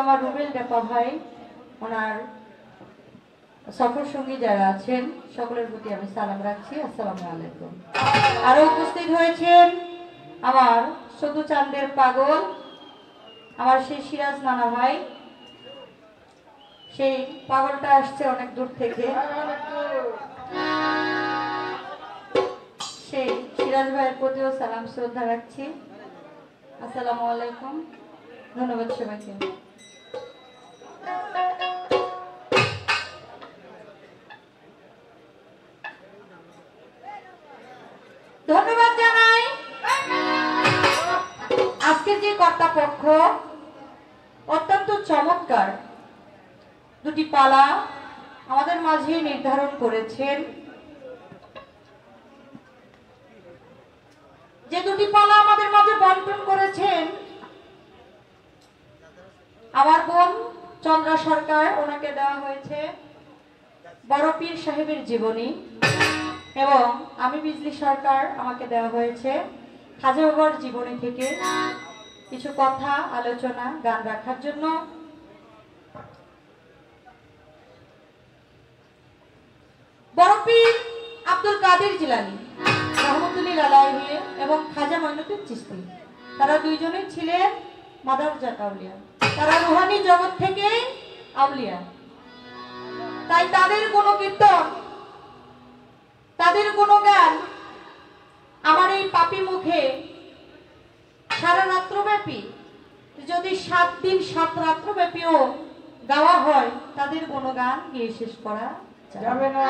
আমার রুবেল ডেপা ভাই, ওনার সফর সঙ্গী যারা আছেন সকলের প্রতি আমি সালাম রাখছি। আসসালামু আলাইকুম। আরো উপস্থিত হয়েছেন আমার শুধু চাঁদের পাগল, আমার সেই সিরাজ নানা ভাই। সেই পাগলটা আসছে অনেক দূর থেকে। সেই সিরাজ ভাইয়ের প্রতিও সালাম শ্রদ্ধা রাখছি। আসসালামু আলাইকুম। ধন্যবাদ সবাইকে। ধন্যবাদ জানাই আজকের যে কর্তাপক্ষ অত্যন্ত চমৎকার দুটি পালা আমাদের মাঝে নির্ধারণ করেছেন। যে দুটি পালা আমাদের মাঝে বন্টন করেছেন আমার বোন চন্দ্রা সরকার, ওনাকে দেওয়া হয়েছে বড় পীর সাহেবের জীবনী, এবং আমি বিজলি সরকার, আমাকে দেওয়া হয়েছে খাজা বাবার জীবনী থেকে কিছু কথা আলোচনা গান রাখার জন্য। বড় পীর আব্দুল কাদের জিলানী রহমতুল্লাহ আলাইহি এবং খাজা মঈনুদ্দিন চিশতি, তারা দুইজনেই ছিলেন মাদারজাত আউলিয়া, তারা রুহানি জগৎ থেকে আউলিয়া। তাই তাদের কোনো কীর্তন, তাদের কোনো গান আমার এই পাপী মুখে সারা রাত্রব্যাপী, যদি 7 দিন 7 রাত্রব্যাপীও গাওয়া হয়, তাদের কোনো গান গিয়ে শেষ করা যাবে না।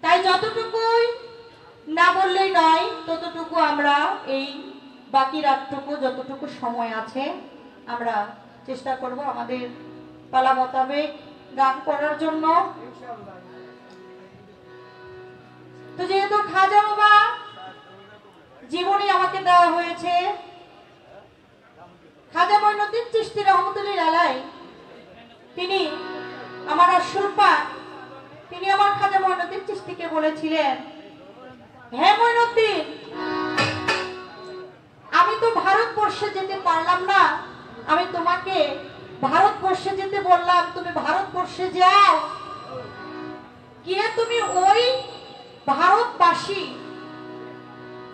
তাই যতটুকুই না বললেই নয়, ততটুকু আমরা এই বাকি রাতটুকু যতটুকু সময় আছে আমরা চেষ্টা করব আমাদের পালা মোতাবেক গান করার জন্য। তো যেহেতু খাজা বাবা জীবনী আমাকে দেওয়া হয়েছে, খাজা মঈনুদ্দিন চিশতি রহমতুল্লাহ আলাইহি, তিনি আমার সুরপা, তিনি আমার খাজা মঈনুদ্দিন চিশতিকে বলেছিলেন, হে মঈনুদ্দিন, আমি তো ভারতবর্ষে যেতে পারলাম না, আমি তোমাকে ভারতবর্ষে যেতে বললাম, তুমি ভারতবর্ষে যাও, গিয়ে তুমি ওই ভারতবাসী,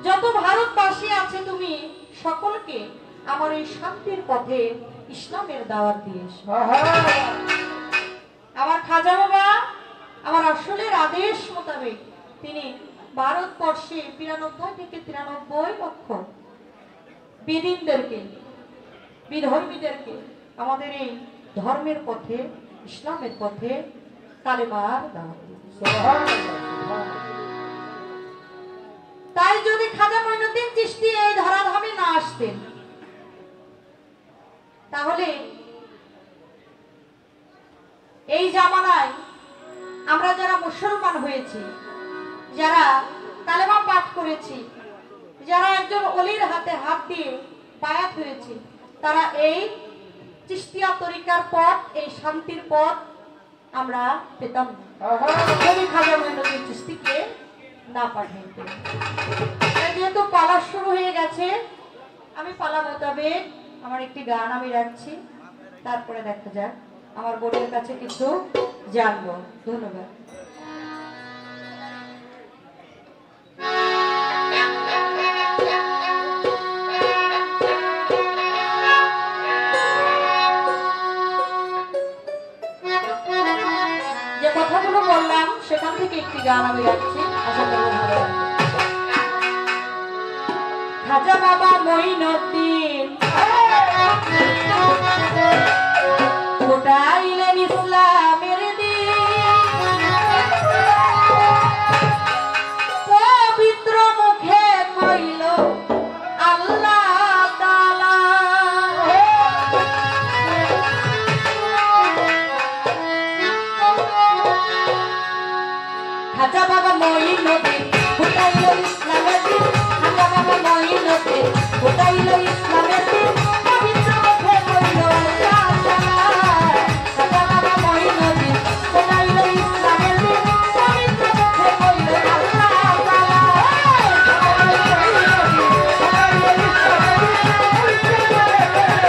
যত ভারতবাসী আছে তুমি সকলকে আমার এই শান্তির পথে ইসলামের দাওয়াত দিয়েছ। আমার খাজা বাবা আমার আসলের আদেশ মোতাবেক তিনি ভারতবর্ষে 92 থেকে 93 লক্ষ বেদিনদেরকে, বিধর্মীদেরকে আমাদের এই ধর্মের পথে, ইসলামের পথে কালেমার দাওয়াত দিয়েছে। তাই যদি খাজা মঈনুদ্দিন চিশতি এই ধরাধামে না আসতেন, তাহলে এই জামানায় আমরা যারা মুসলমান হয়েছি, যারা কালেমা পাঠ করেছি, যারা একজন ওলির হাতে হাত দিয়ে বায়াত হয়েছি, তারা এই চিশতিয়া তরিকার পথ, এই শান্তির পথ আমরা পেতাম যদি খাজা মঈনুদ্দিন চিশতিকে না পাঠাইতেন। যেহেতু পালা শুরু হয়ে গেছে, আমি পালা মোতাবেক আমার একটি গান আমি রাখছি, তারপরে দেখা যাক আমার বোনের কাছে কিছু জানবো। ধন্যবাদ। যে কথাগুলো বললাম সেখান থেকে একটি গান আমি রাখছি, আশা করি ভালো লাগবে। খাজা বাবা মঈনুদ্দিন ফুটাইলেন ইসলামের দিন, পবিত্র মুখে কইল আল্লাহ তাআলা, খাজা বাবা মঈনুদ্দিন ফুটাইল ইসলামের দিন, খাজা বাবা মঈনুদ্দিন ফুটাইল ইসলামের দিন, পবিত্র মুখে কইল আল্লাহ তাআলা, খাজা বাবা মঈনুদ্দিন ফুটাইল ইসলামের দিন, পবিত্র মুখে কইল আল্লাহ তাআলা, খাজা বাবা মঈনুদ্দিন ফুটাইল ইসলামের দিন, পবিত্র মুখে কইল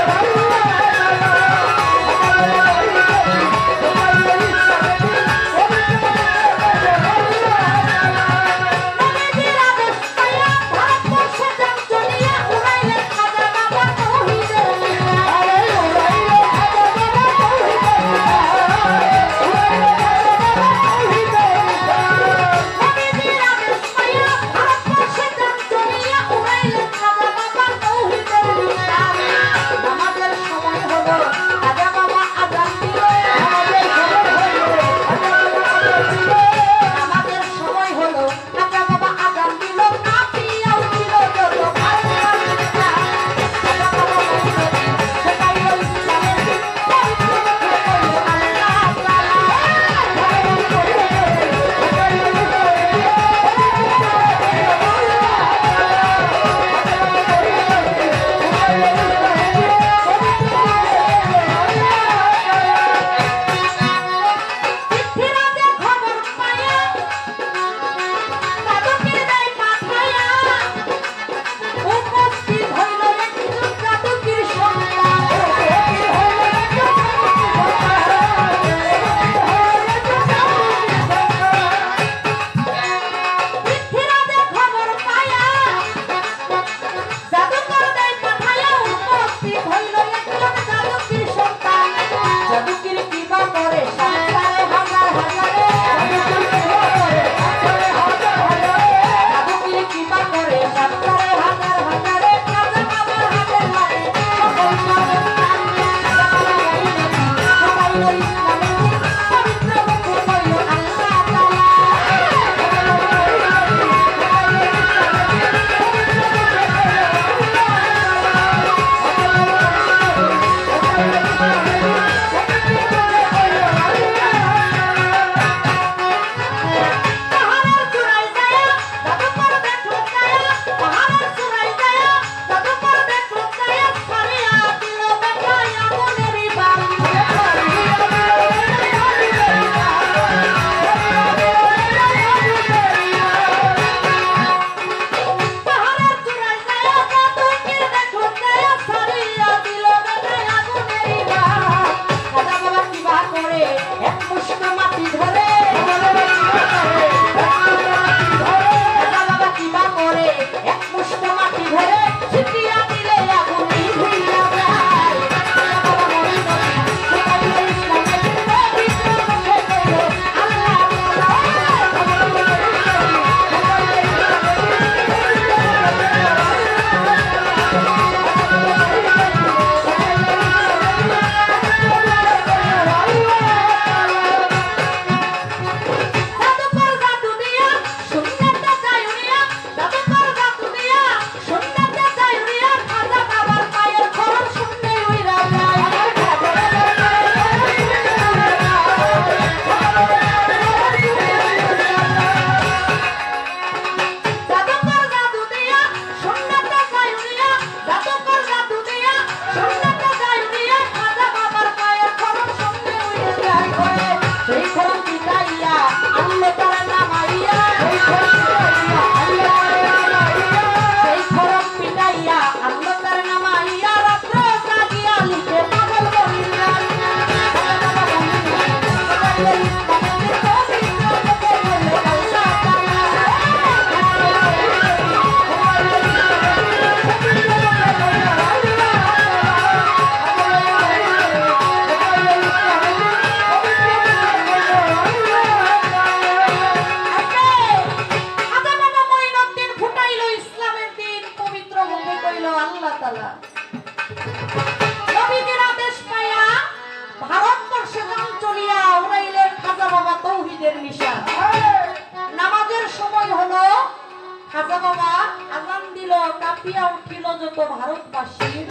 খাজা বাবা আজান দিল, কাঁপিয়া উঠিল যত ভারতবাসীর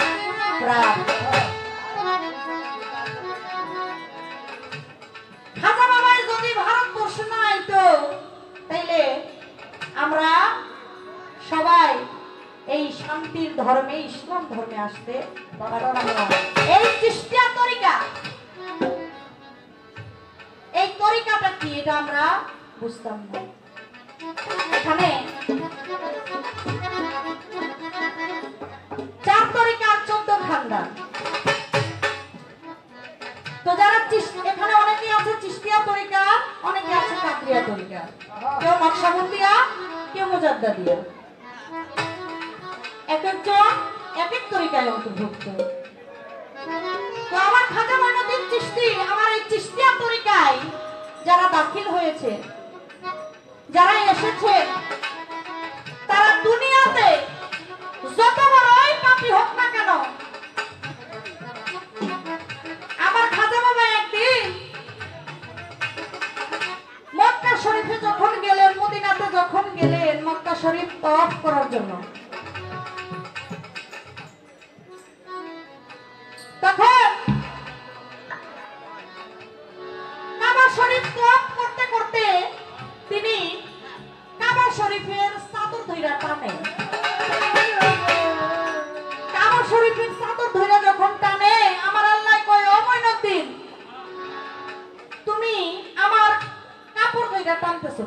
প্রাণ। খাজা বাবাই যদি ভারতবর্ষ না আইতো তাইলে আমরা সবাই এই শান্তির ধর্মে, ইসলাম ধর্মে আসতে পারতাম না। এই চিশতিয়া তরিকা, এই তরিকাটা কি এটা আমরা বুঝতাম না। এখানে 4 তরিকার 14 খানদান। তো যারা এখানে অনেকেই আছে চিশতিয়া তরিকা, অনেকে আছে কাদরিয়া তরিকা, কেউ নকশবন্দিয়া, কেউ মুজাদ্দাদিয়া। এক একজন এক এক তরিকায় অন্তর্ভুক্ত। তো আমার খাজা মঈনুদ্দিন চিশতি আমার এই চিশতিয়া তরিকায় যারা দাখিল হয়েছে, যারা এসেছে, তারা দুনিয়াতে যত বড়ই পাপী হোক না কেন, আমার খাজা বাবা একদিন মক্কা শরীফে যখন গেলেন, মদিনাতে যখন গেলেন মক্কা শরীফ তওয়াফ করার জন্য, তখন কাবা শরীফ তওয়াফ করতে করতে তিনি কাবা শরীফের চাদর ধইরা টানে। কাবা শরীফের চাদর ধইরা যখন টানে, আমার আল্লাহ কয়, ও মঈনুদ্দিন, তুমি আমার কাপড় ধইরা টানতেছো।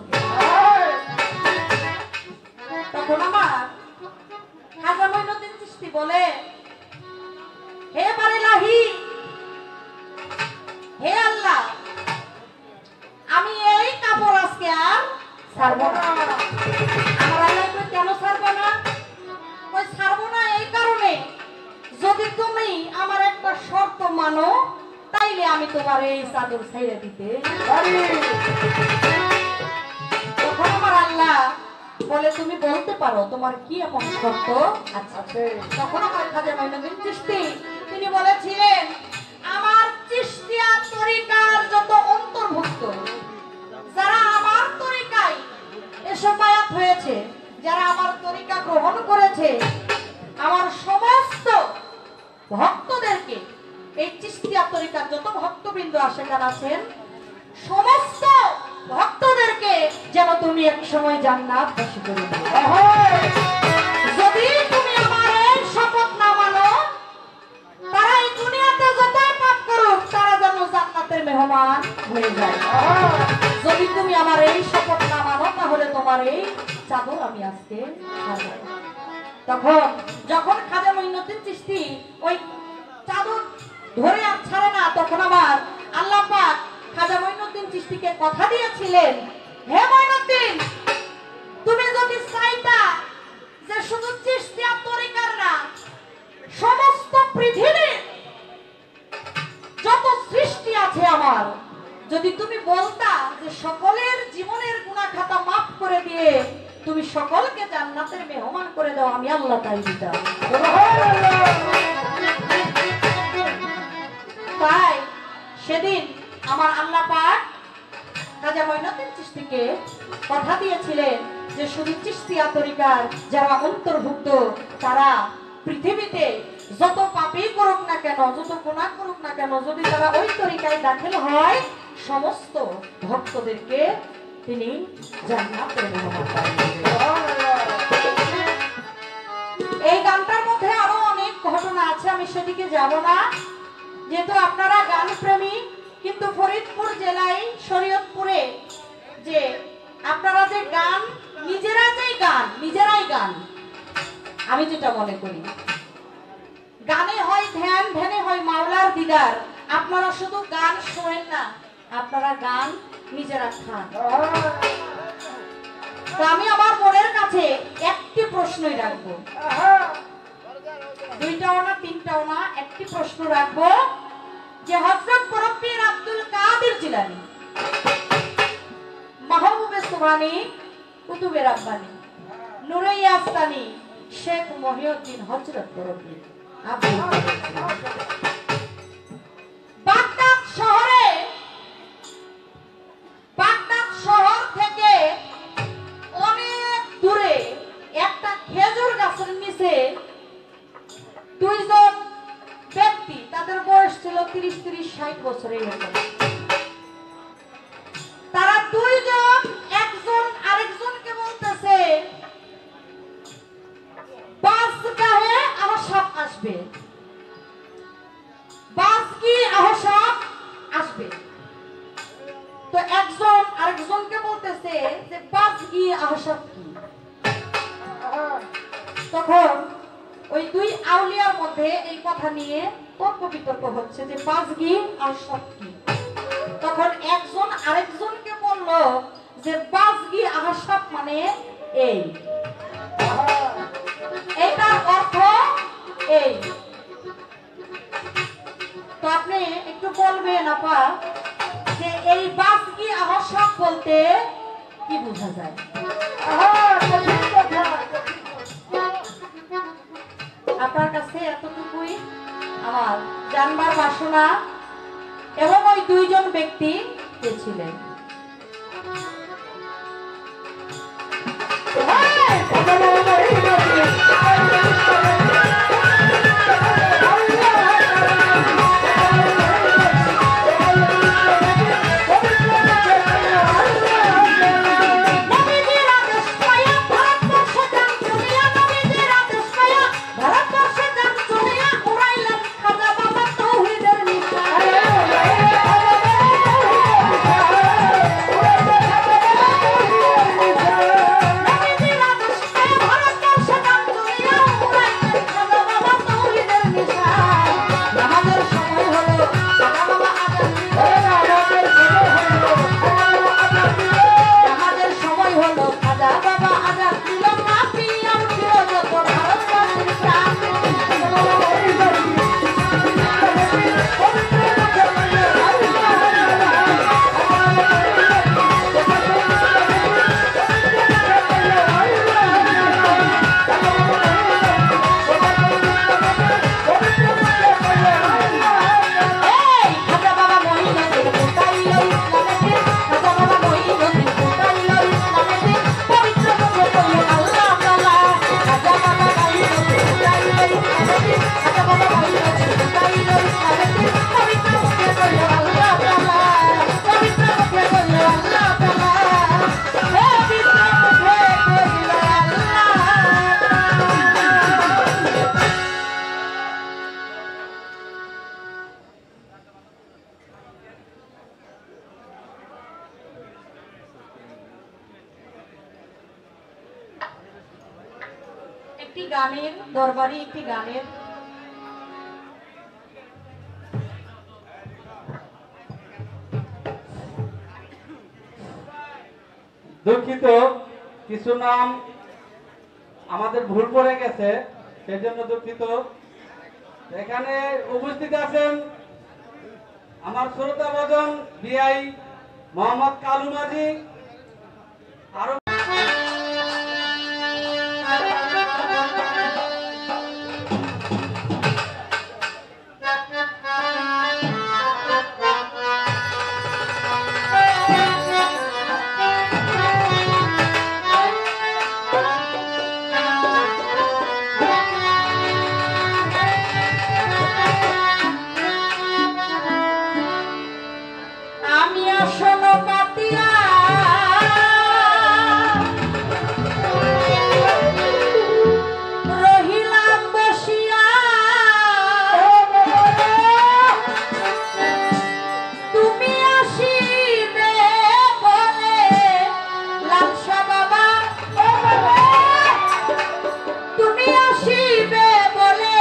তখন আমার খাজা মঈনুদ্দিন চিশতি বলে, হে বারেলাহি, হে আল্লাহ, আমি এই কাপড় আজকে আর ছাড়বো না। আমার আল্লাহ কেন ছাড়বো না? ওই ছাড়বো না এই কারণে, যদি তুমি আমার একটা শর্ত মানো তাইলে আমি তোমার এই চাদর ছেড়ে দিতে পারি। তখন আমার আল্লাহ বলে, তুমি বলতে পারো তোমার কি এমন শর্ত আছে? তখন আমার খাজা মঈনুদ্দিন চিশতি তিনি বলেছিলেন, আমার চিশতিয়া তরিকার যত অন্তর্ভুক্ত যারা আমার তরিকায় এসে বায়াত হয়েছে, যারা আমার তরিকা গ্রহণ করেছে, আমার সমস্ত ভক্তদেরকে, এই চিশতিয়া তরিকার যত ভক্তবৃন্দ আশেকার আছেন, সমস্ত ভক্তদেরকে যেন তুমি এক সময় জান্নাতবাসী করে দাও। যদি তুমি আমার এই শপথ না মানো, তারা এই দুনিয়াতে যতই পাপ করুক তারা যেন জান্নাতের মেহমান হয়ে যায়। যদি তুমি আমার এই শপথ না মানো তাহলে তোমার এই চাদর আমি আজকে ছাড়ব। তখন যখন খাজা মঈনুদ্দিন চিশতি ওই চাদর ধরে আর ছাড়ে না, তখন আমার আল্লাহ পাক খাজা মঈনুদ্দিন চিশতিকে কথা দিয়েছিলেন, হে মঈনুদ্দিন, তুমি যদি চাইতা যে শুধু চিশতিয়া তরিকার না, সমস্ত পৃথিবীর যত সৃষ্টি আছে আমার, যদি তুমি বলতা যে সকলের জীবনের গুনাহ খাতা মাফ করে দিয়ে তুমি সকলকে জান্নাতের মেহমান করে দাও, আমি আল্লাহ তাই দিতাম। তাই সেদিন আমার আল্লাহ পাক খাজা মঈনুদ্দিন চিশতিকে কথা দিয়েছিলেন যে শুধু চিশতিয়া তরিকার যারা অন্তর্ভুক্ত, তারা পৃথিবীতে যত পাপই করুক না কেন, যত গুনাহ করুক না কেন, যদি তারা ওই তরিকায় দাখিল হয়, সমস্ত ভক্তদেরকে তিনি জান্নাতের মেহমান করে দিবেন। এই গানটার মধ্যে আরো অনেক ঘটনা আছে, আমি সেদিকে যাব না, যেহেতু আপনারা গান প্রেমী। কিন্তু ফরিদপুর জেলায় শরীয়তপুরে যে আপনারা যে গান, নিজেরাই গান, আমি যেটা মনে করি, গানে হয় ধ্যান, ধ্যানে হয় মাওলার দিদার। আপনারা শুধু গান শোনেন না, আপনারা গান নিজেরা খান। তো আমি আমার মনের কাছে একটি প্রশ্নই রাখবো, দুইটাও না তিনটাও না, একটি প্রশ্ন রাখবো যে হযরত পীর আব্দুল কাদের জিলানী, মাহবুবে সুবহানী, কুতুবে রাব্বানী, নূরে ইয়াসতানি, শেখ মহিউদ্দিন হযরত পীর আব্দুল বাগদাদ শহর থেকে অনেক দূরে বছর এরকম। তারা দুইজন একজন আরেকজনকে বলতেছে বাস গায়ে আমার সাপ আসবে, বাস কি আমার সাপ আসবে। তো একজন আরেকজনকে বলতেছে যে বাস কি আমার সাপ কি। তখন ওই দুই আউলিয়ার মধ্যে এই কথা নিয়ে তর্ক বিতর্ক হচ্ছে যে বাজগি আর সাপ কি। তখন একজন আরেকজনকে বলল যে বাজগি আর সাপ মানে এই, এটার অর্থ এই। তো আপনি একটু বলবেন আপা যে এই বাজগি আর সাপ বলতে কি বোঝা যায়? আপনার কাছে এতটুকুই আমার জানবার বাসনা। এবং ওই দুইজন ব্যক্তি কে ছিলেন? একটি গানের দরবারে একটি গানের দুঃখিত, কিছু নাম আমাদের ভুল পড়ে গেছে, সেজন্য দুঃখিত। এখানে উপস্থিত আছেন আমার শ্রোতাভাজন বিআই মোহাম্মদ কালু মাঝি, আরো আমি আসল পাতিয়া রহিলাম বসিয়া, তুমি আসিবে বলে লালসা বাবা, তুমি আসিবে বলে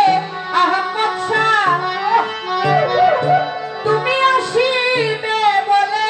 আহমদ শাহ, তুমি আসিবে বলে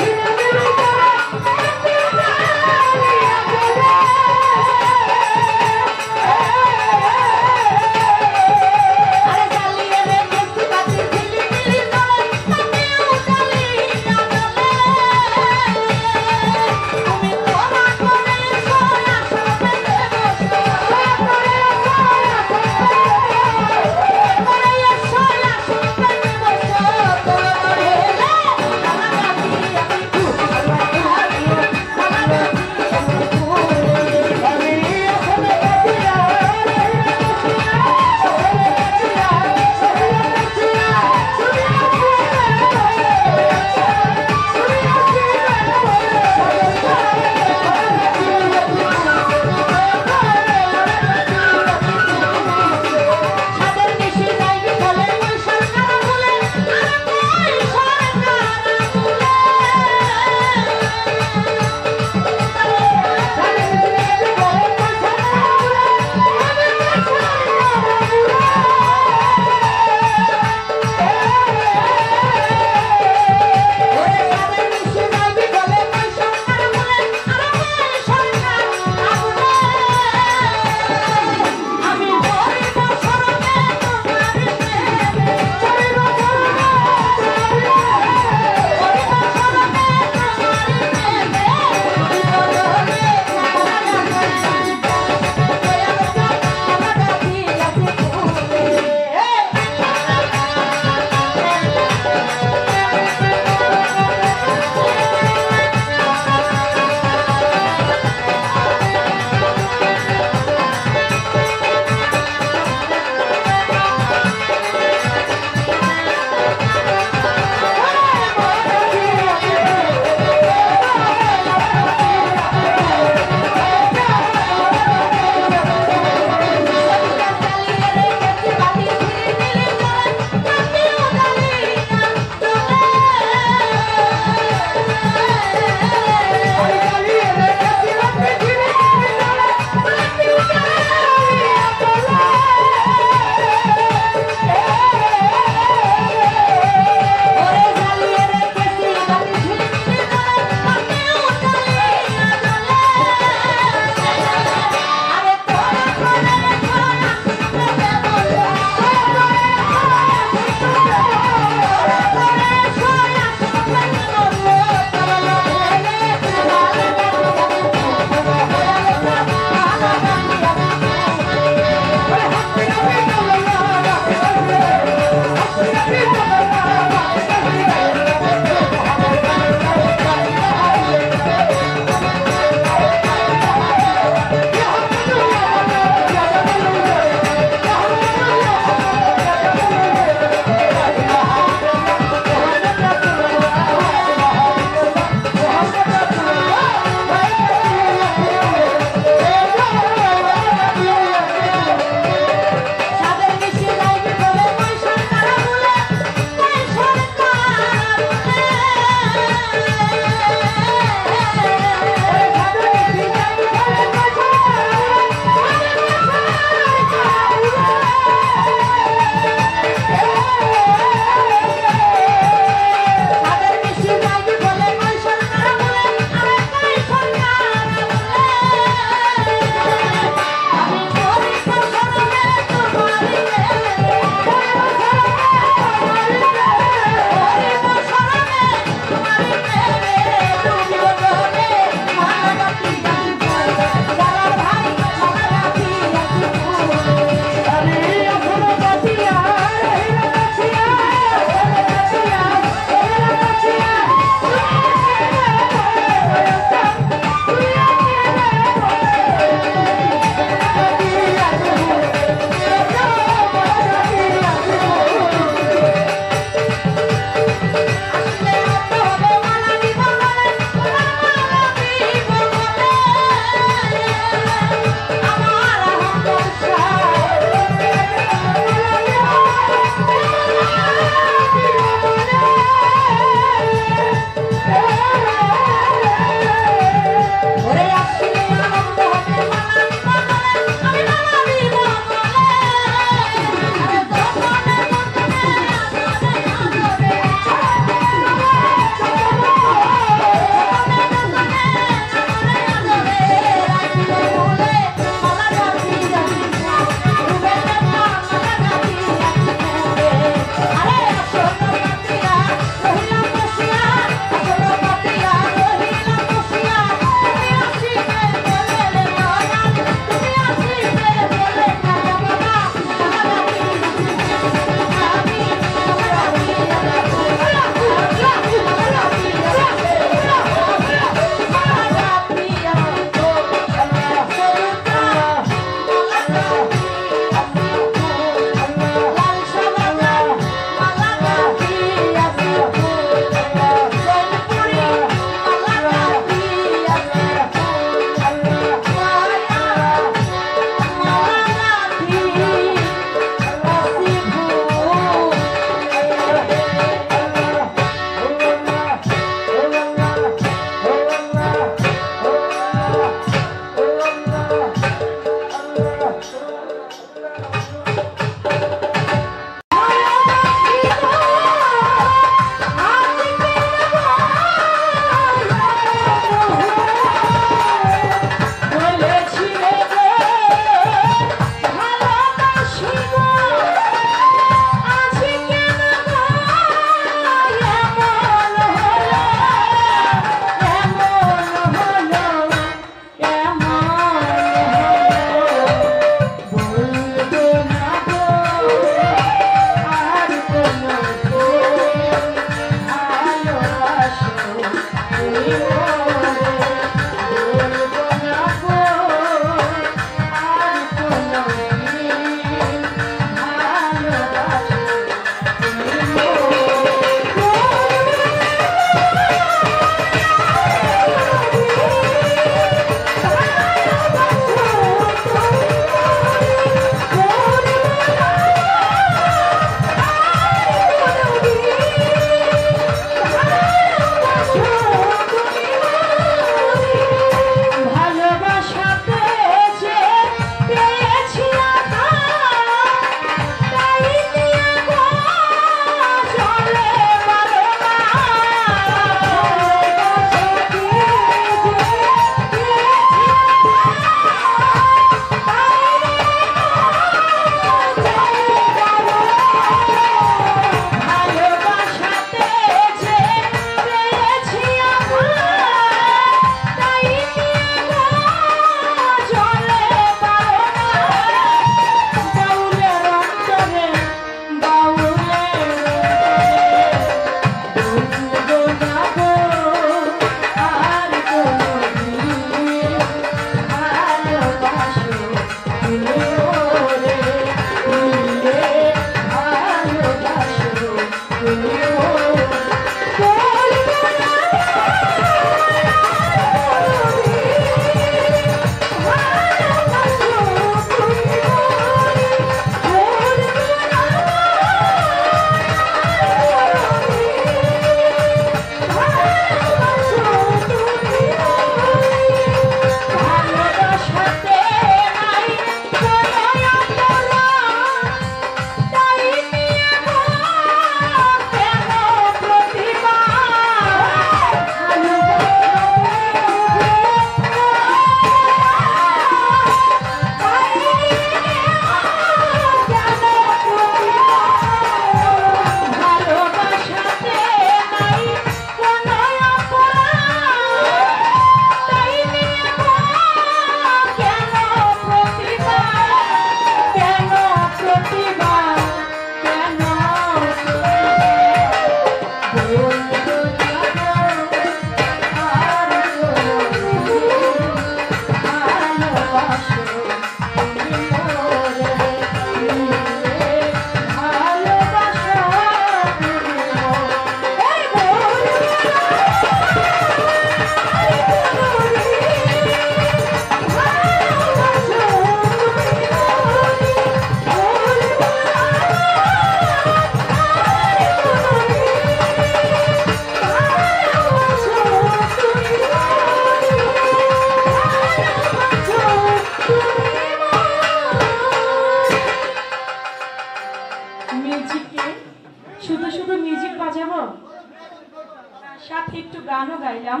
গানও গাইলাম,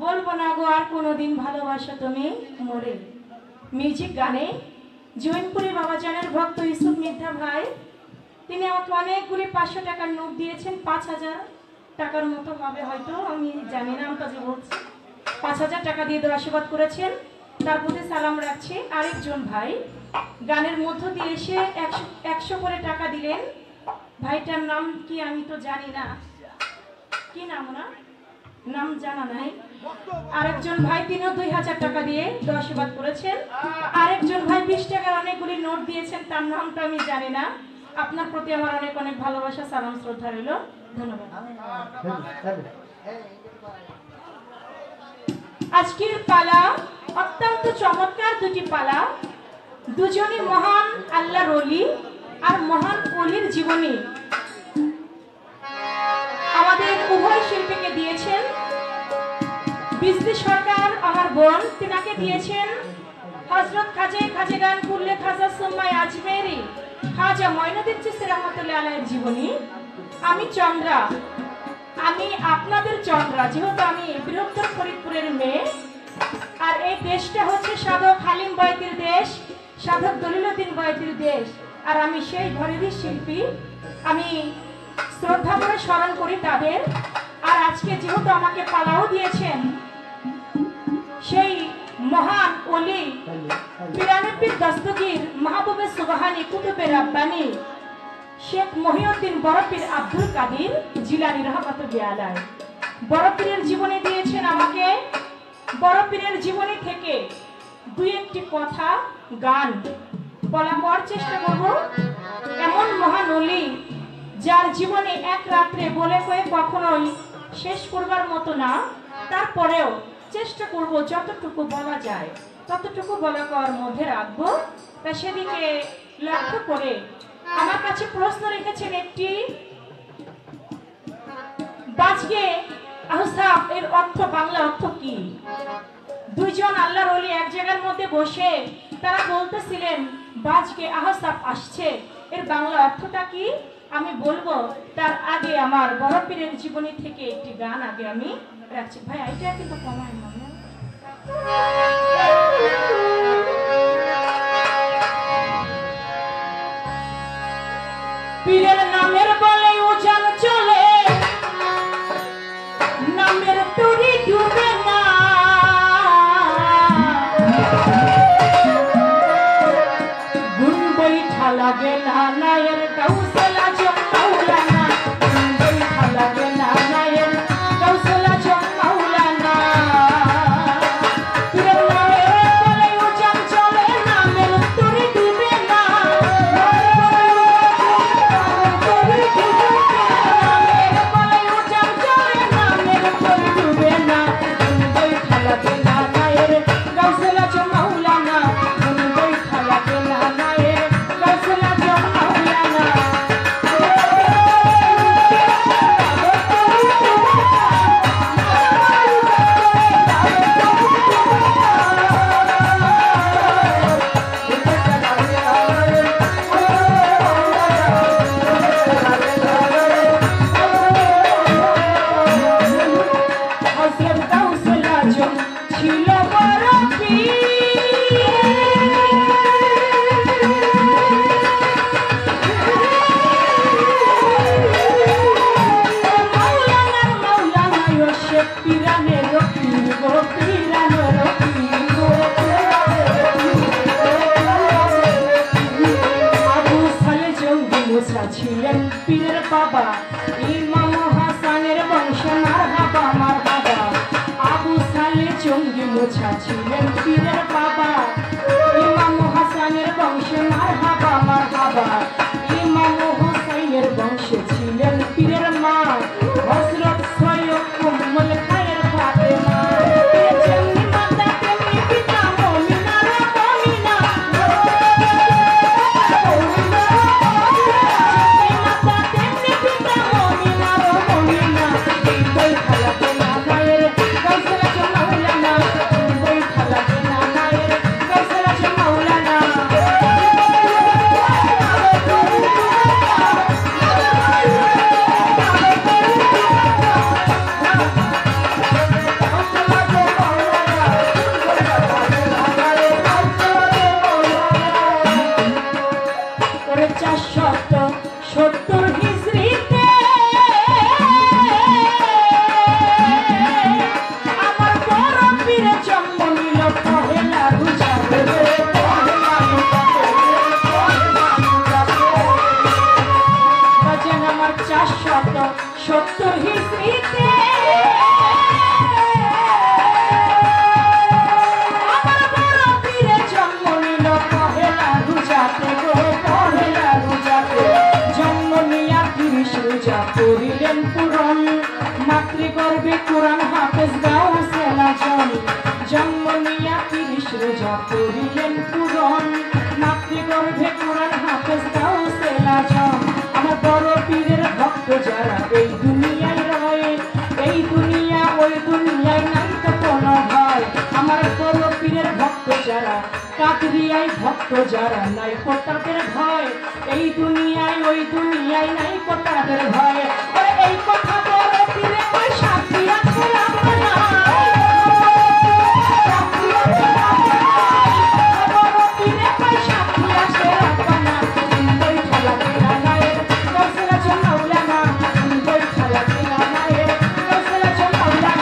বলবো না গো আর কোনোদিন ভালোবাসা তুমি মরে। মিউজিক গানে জৈনপুরি বাবাজানের ভক্ত ইউসুফ মির্জা ভাই, তিনি আমাকে অনেকগুলি 500 টাকার নোট দিয়েছেন। 5000 টাকার মতো হবে হয়তো, আমি জানি না, আমি কাজে বলছি। 5000 টাকা দিয়ে দেওয়ার আশীর্বাদ করেছেন, তার প্রতি সালাম রাখছি। আরেকজন ভাই গানের মধ্য দিয়ে এসে 100 করে টাকা দিলেন। ভাইটার নাম কি আমি তো জানি না, কি নাম, না নাম জানা নাই। আরেকজন ভাই তিনিও 2000 টাকা দিয়ে আশীর্বাদ করেছেন। আরেকজন ভাই 20 টাকার অনেকগুলি নোট দিয়েছেন, তার নামটা আমি জানি না। আপনার প্রতি আমার অনেক অনেক ভালোবাসা, সালাম, শ্রদ্ধা রইল। ধন্যবাদ। আজকের পালা অত্যন্ত চমৎকার দুটি পালা, দুজনই মহান আল্লাহর ওলি আর মহান ওলির জীবনী আমাদের উভয় শিল্পীকে দিয়েছেন। বিজলি সরকার আমার বোন, তিনাকে দিয়েছেন হযরত খাজা কুল্লে খাজা সুম্মাই আজমেরি খাজা মঈনুদ্দিন চিশতি রাহমাতুল্লাহ আলাইহির জীবনী। আমি চন্দ্রা, আমি আপনাদের চন্দ্রা, যেহেতু আমি বৃহত্তর ফরিদপুরের মেয়ে, আর এই দেশটা হচ্ছে সাধক হালিম বয়তির দেশ, সাধক দলিলউদ্দিন বয়তির দেশ, আর আমি সেই ঘরেরই শিল্পী। আমি শ্রদ্ধা করে স্মরণ করি তাদের। আর আজকে যেহেতু আমাকে পালাও দিয়েছেন সেই মহান ওলি পিরামিড দস্তগীর মাহবুবে সুবহানী কুতুবে রাব্বানী শেখ মহিউদ্দিন বড়পীর আব্দুল কাদের জিলানী রহমাতুল্লাহ আলাইহি, বড় পীরের জীবনী দিয়েছেন আমাকে। বড় পীরের জীবনী থেকে দুই একটি কথা গান বলার চেষ্টা করব। এমন মহান ওলি যার জীবনে এক রাত্রে বলে কয়ে কখনোই শেষ করবার মতো না, তারপরেও চেষ্টা করব যতটুকু বলা যায় ততটুকু বলা করার মধ্যে রাখবো। তা সেদিকে লক্ষ্য করে আমার কাছে প্রশ্ন রেখেছেন একটি, বাজগে আহসাব এর অর্থ বাংলা অর্থ কি? দুইজন আল্লাহর ওলি এক জায়গার মধ্যে বসে তারা বলতেছিলেন বাজগে আহসাব আসছে, এর বাংলা অর্থটা কি আমি বলবো। তার আগে আমার বড় পীরের জীবনী থেকে একটি গান আগে আমি রাখছি। ভাই এটা কিন্তু কমায় না। পীরের নামের বলে উজান চলে, নামের তরি ডুবে না। গুণ বৈঠা লাগে না নায়ের কাউসলা জমাউলা না, গুণ বৈঠা লাগে না নায়ের কাউসলা জমাউলা না। পীরের নামের বলে উজান চলে, নামের তরি ডুবে না। ছিলেন পীরের বাবা, ইমাম হাসানের বংশে মারহাবা মারহাবা। আবু সালে জঙ্গি মোছা ছিলেন পীরের বাবা, ইমাম হাসানের বংশে মারহাবা মারহাবা। ইমাম হুসাইনের বংশে ছিলেন পীরের মা, হযরত সৈয়দ উম্মুল খায়ের ফাতেমা। যেমনি মাতা তেমনি পিতা, মুমিনার মুমিনা। করিলেন পূরণ মাতৃগর্ভে কোরআন হাফেজ গাউসে নাজন। জন্ম নিয়া 30 রোজা করিলেন পূরণ মাতৃগর্ভে কোরআন হাফেজ গাউসে নাজন। আমার বড় পীরের ভক্ত যারা এই দুনিয়ায় রয়, এই দুনিয়া ওই দুনিয়ায় নাই তো কোনো ভয়। আমার বড় পীরের ভক্ত যারা, কাদরিয়ায় ভক্ত যারা, নাই তো তাদের ভয়। এই দুনিয়ায় ওই দুনিয়ায় নাই তো তাদের ভয়। এই কথা বড় পীরে কই সাথী আছে আমার নাই, বড় পীরে কই সাথী আছে আমার নাই। বই খেলা কিনা নায়ের কাউসলা জমাউলানা, বই খেলা কিনা নায়ের কাউসলা জমাউলানা।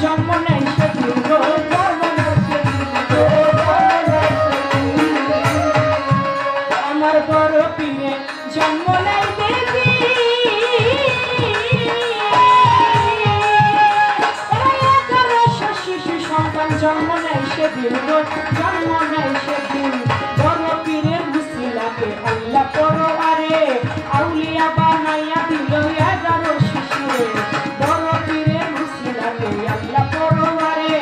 জন্ম নেয় সেদিন গো, জন্ম নেয় সেদিন গো, জন্ম নেয় সেদিন। আমার বড় পীরে জন্ম নেয় দেবী, 1100 শিশু সন্তান জন্ম নেয় সেদিন গো, জন্ম নেয় সেদিন। বড় পীরের উসিলাতে আল্লাহ পরোয়ারে আউলিয়া বানাইয়া দিল 11 শিশুরে। বড় পীরের উসিলাতে আল্লাহ পরোয়ারে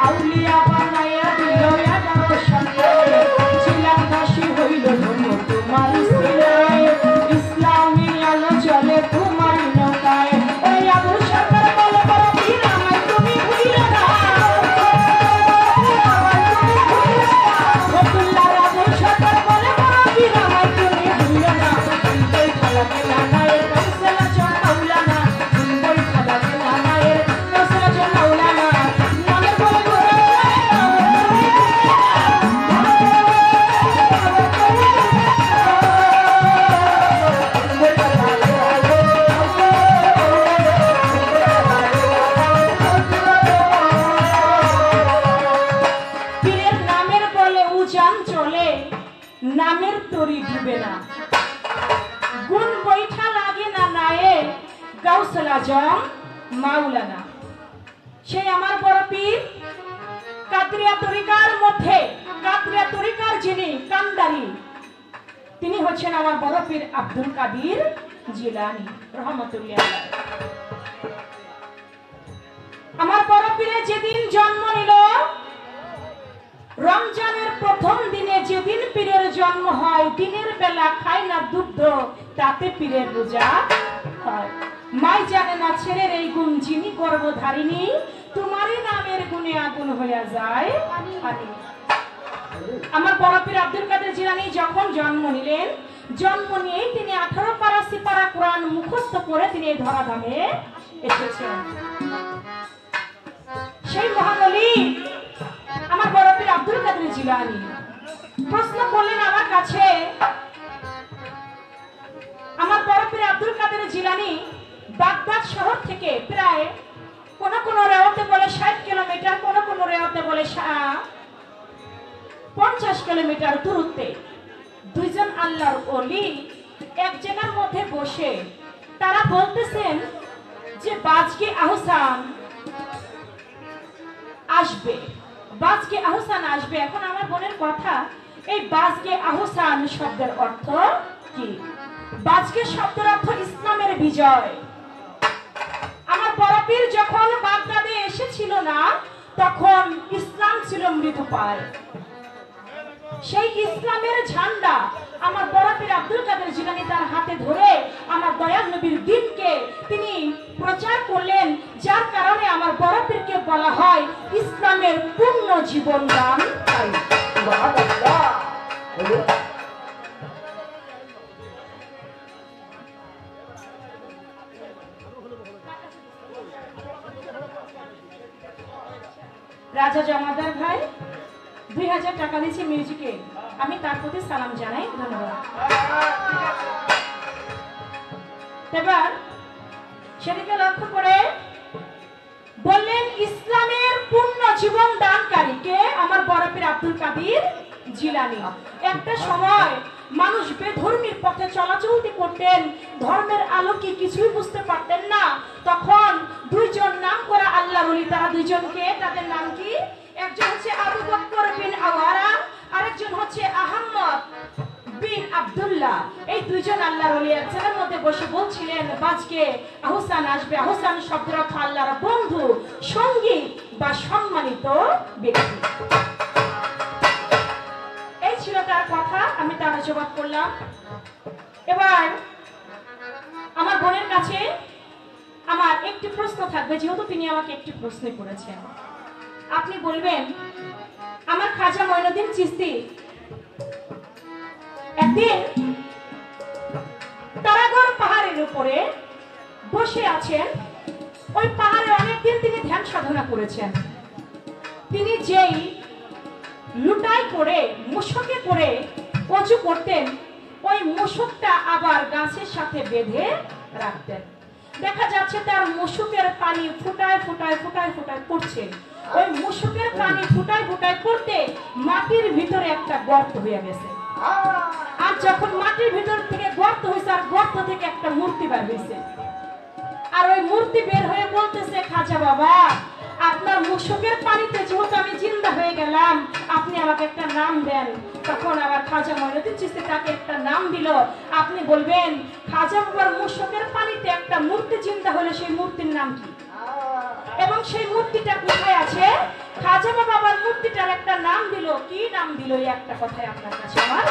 আউলিয়া বানাইয়া দিল 11 সন্তানে। চিলাদাসী হইল ধন্য তোমার উসিলায়, ইসলামী আলো জ্বলে তোমার নৌকায়। ওই আবু সরকার বলে বড় পীর আমায় তুমি ভুলিও না, ফতুল্লার আবু সরকার বলে বড় পীর আমায় তুমি ভুলিও না। বই খেলাতে নানায়ের কৌশলা জন মাওলানা, বই খেলাতে নানায়ের কৌশলা জন মাওলানা। মনে বলে পীরের নামের বলে উজান চলে, নামের তরি ডুবে না। গুণ বৈঠা লাগে না নায়ে, গাউসুল আজম মাওলানা। সেই আমার বড় পীর কাদরিয়া তরিকার মধ্যে, কাদরিয়া তরিকার যিনি কান্দারি, তিনি হচ্ছেন আমার বড় পীর আব্দুল কাদির জিলানী রহমতুল্লাহ আলাইহি। আমার বড় পীরের যেদিন জন্ম নিল, রমজানের প্রথম দিনে যেদিন পীরের জন্ম হয়, দিনের বেলা খায় না দুগ্ধ, তাতে পীরের রোজা হয়। মাই জানে না ছেলের এই গুণ যিনি গর্ভধারিণী, তোমারই নামের গুণে আগুন হইয়া যায় পানি। আমার বড় পীর আব্দুল কাদের জিলানী যখন জন্ম নিলেন, জন্ম নিয়েই তিনি 18 পারা সিপারা কোরআন মুখস্থ করে তিনি ধরাধামে এসেছেন। সেই মহানলী আমার বড় পীর আব্দুল কাদের জিলানী প্রশ্ন করলেন আমার কাছে। আমার বড় পীর আব্দুল কাদের জিলানী বাগদাদ শহর থেকে প্রায় কোন কোন রেওয়াতে বলে 60 কিলোমিটার, কোন কোন রেওয়াতে বলে 50 কিলোমিটার দূরত্বে দুইজন আল্লাহর ওলি এক জায়গার মধ্যে বসে তারা বলতেছেন যে বাজকে আহসান আসবে, বাজকে আহসান আসবে। এখন আমার বোনের কথা, এই বাজকে আহসান শব্দের অর্থ কি? বাজকে শব্দের অর্থ ইসলামের বিজয়। আমার বড় পীর যখন বাগদাদে এসেছিল না, তখন ইসলাম ছিল মৃতপ্রায়। সেই ইসলামের ঝান্ডা আমার বড় পীর আব্দুল কাদের জিলানী তার হাতে ধরে আমার দয়াল নবীর দ্বীনকে তিনি প্রচার করলেন, যার কারণে আমার বড় পীরকে বলা হয় ইসলামের পূর্ণ জীবন দান। রাজা জমাদার ভাই 2000 টাকা দিয়েছে মিউজিকে, আমি তার প্রতি সালাম জানাই, ধন্যবাদ। এবার সেদিকে লক্ষ্য করে বললেন ইসলামের পূর্ণ জীবন দানকারীকে আমার বড় পীর আব্দুল কাদের জিলানী। একটা সময় মানুষ বেধর্মীর পথে চলাচলতি করতেন, ধর্মের আলো কি কিছুই বুঝতে পারতেন না। তখন দুইজন নাম করা আল্লাহর ওলি, তারা দুইজনকে, তাদের নাম কি? একজন হচ্ছে আবু বকর বিন আওয়ারা, আরেকজন হচ্ছে আহমদ বিন আব্দুল্লাহ। এই দুইজন আল্লাহর ওলি এক জায়গার মধ্যে বসে বলছিলেন বাজকে আহসান আসবে। আহসান শব্দের অর্থ আল্লাহর বন্ধু, সঙ্গী বা সম্মানিত ব্যক্তি। এই ছিল তার কথা, আমি তার জবাব করলাম। এবার আমার বোনের কাছে আমার একটি প্রশ্ন থাকবে, যেহেতু তিনি আমাকে একটি প্রশ্ন করেছেন। আপনি বলবেন আমার খাজা মঈনুদ্দিন চিশতি একদিন তারাগড় পাহাড়ের উপরে বসে আছেন। ওই পাহাড়ে অনেকদিন তিনি ধ্যান সাধনা করেছেন। তিনি যেই লুটাই করে মুশকে করে ওযু করতেন, ওই মুশকটা আবার গাছের সাথে বেঁধে রাখতেন। দেখা যাচ্ছে তার মুশুকের পানি ফুটায় ফুটায় ফুটায় ফুটায় পড়ছে। ওই মুশুকের পানি ফুটায় ফুটায় পড়তে মাটির ভিতরে একটা গর্ত হয়ে গেছে। আর যখন মাটির ভিতর থেকে গর্ত হয়েছে আর গর্ত থেকে একটা মূর্তি বের হয়েছে। আর ওই মূর্তি বের হয়ে বলতেছে, খাজা বাবা আপনার মুশুকের পানিতে যেহেতু আমি জিন্দা হয়ে গেলাম, আপনি আমাকে একটা নাম দেন। তখন আবার খাজা মঈনুদ্দিন চিশতি তাকে একটা নাম দিল। আপনি বলবেন খাজা বাবার মুশুকের পানিতে একটা মূর্তি জিন্দা হলে সেই মূর্তির নাম কি, এবং সেই মূর্তিটা কোথায় আছে? খাজা বাবার মূর্তিটার একটা নাম দিল। কি নাম দিল? এই একটা কথাই আপনার কাছে আমার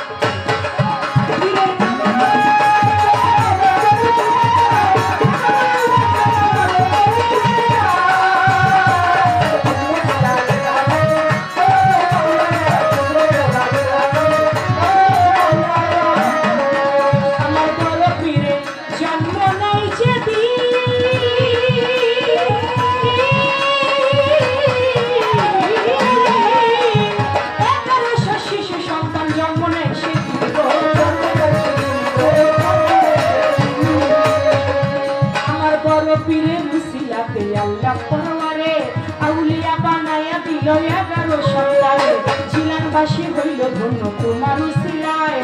জিলানবাসী হইল ধন্য তোমার উসিলায়,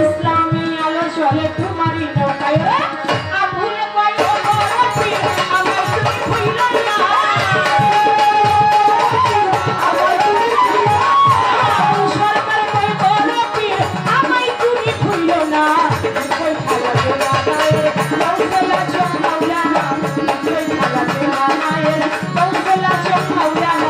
ইসলামী আলো চলে তোমারই নৌকায়। আবুলে কয় ও বড় পীর আমার তুমি হইল না, আমার তুমি হইল না। সরকার কয় বড় পীর আমায় তুমি হইল না। কই খালাতে নানায়ের কৌশলা চোখ মাওলানা, কই খালাতে নানায়ের কৌশলা চোখ মাওলানা।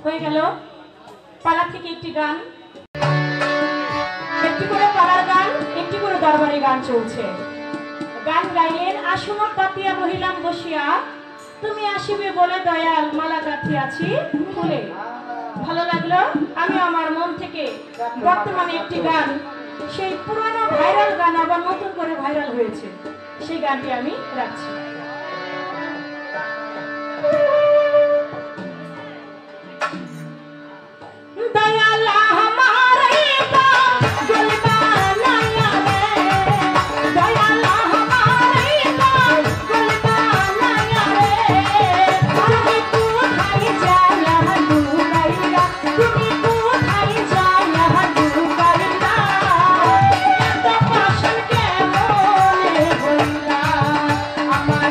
হয়ে গেল পালা থেকে একটি গান, একটি করে পালার গান, একটি করে দরবারি গান চলছে। গান গাইলেন আসুন পাতিয়া রহিলাম বসিয়া, তুমি আসিবে বলে দয়াল মালা গাঁথিয়াছি ফুলে। ভালো লাগলো। আমি আমার মন থেকে বর্তমানে একটি গান, সেই পুরানো ভাইরাল গান আবার নতুন করে ভাইরাল হয়েছে, সেই গানটি আমি রাখছি। আমার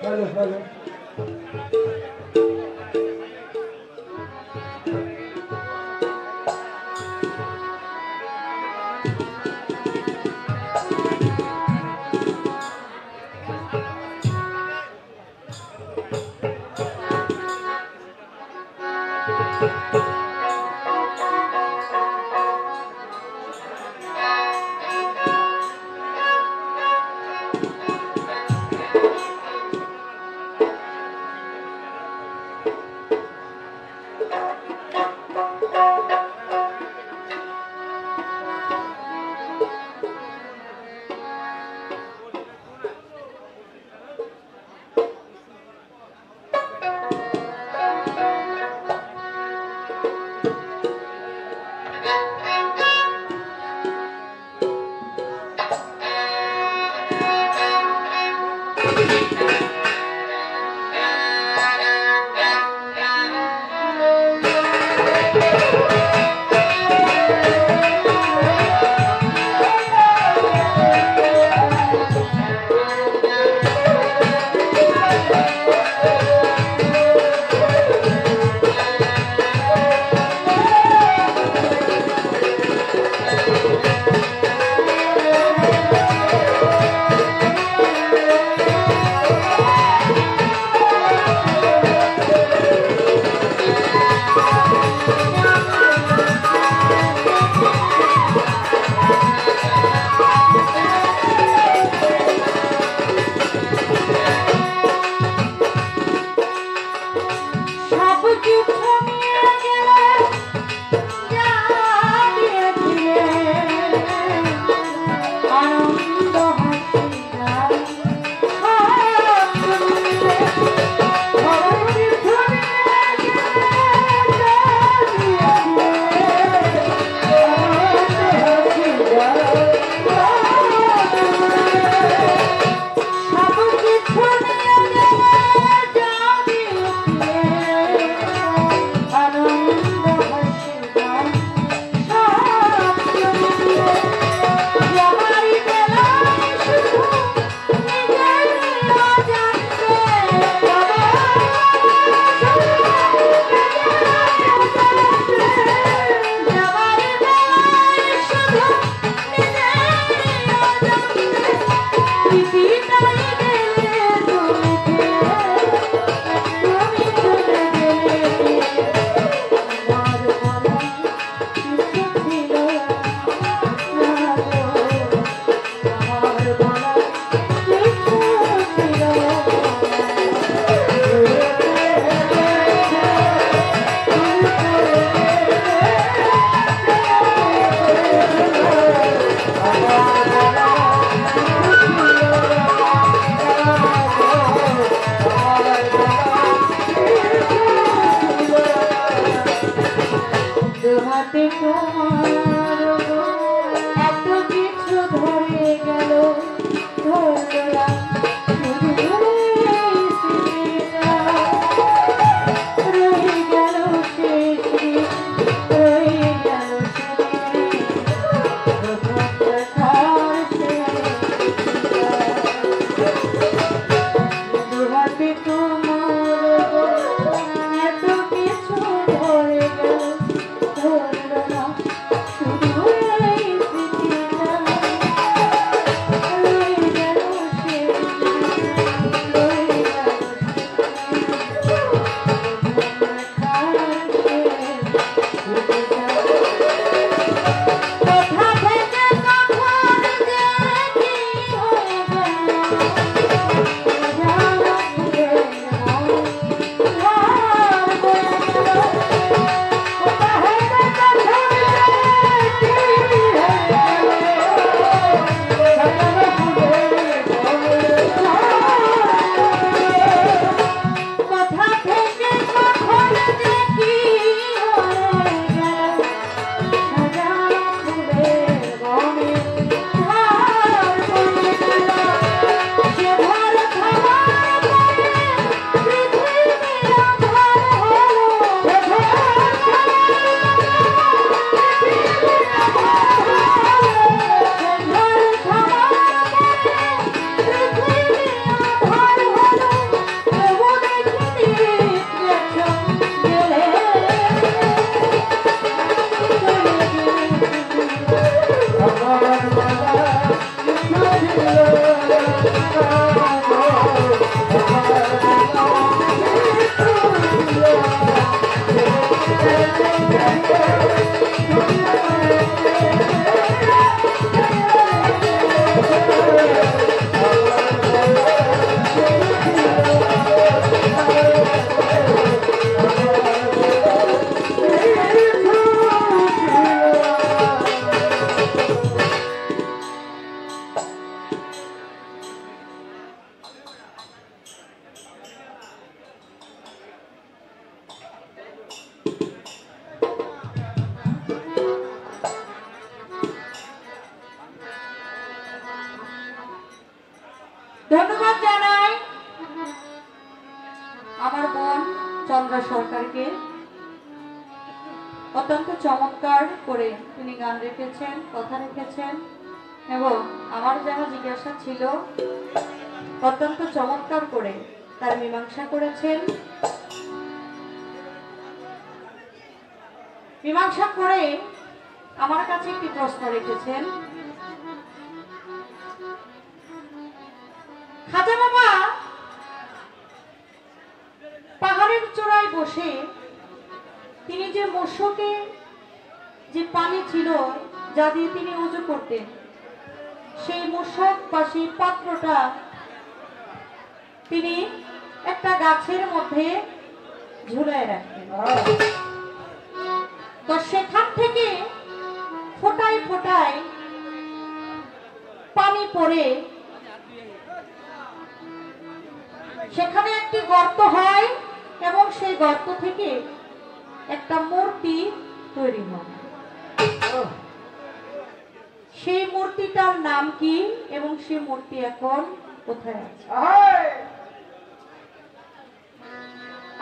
হ্যালো হ্যালো ধন্যবাদ জানাই আমার বোন চন্দ্রা সরকারকে। অত্যন্ত চমৎকার করে তিনি গান রেখেছেন, কথা রেখেছেন এবং আমার যেন জিজ্ঞাসা ছিল অত্যন্ত চমৎকার করে তার মীমাংসা করেছেন। মীমাংসা করে আমার কাছে একটি প্রশ্ন রেখেছেন। খাজা বাবা পাহাড়ের চূড়ায় বসে তিনি যে মশকে যে পানি ছিল যা দিয়ে তিনি উজু করতেন, সেই মশক বা সেই পাত্রটা তিনি একটা গাছের মধ্যে ঝুলায় রাখতেন। তো সেখান থেকে ফোঁটায় ফোঁটায় পানি পড়ে সেখানে একটি গর্ত হয় এবং সেই গর্ত থেকে একটা মূর্তি তৈরি হয়। সেই মূর্তিটার নাম কি এবং সেই মূর্তি এখন কোথায় আছে?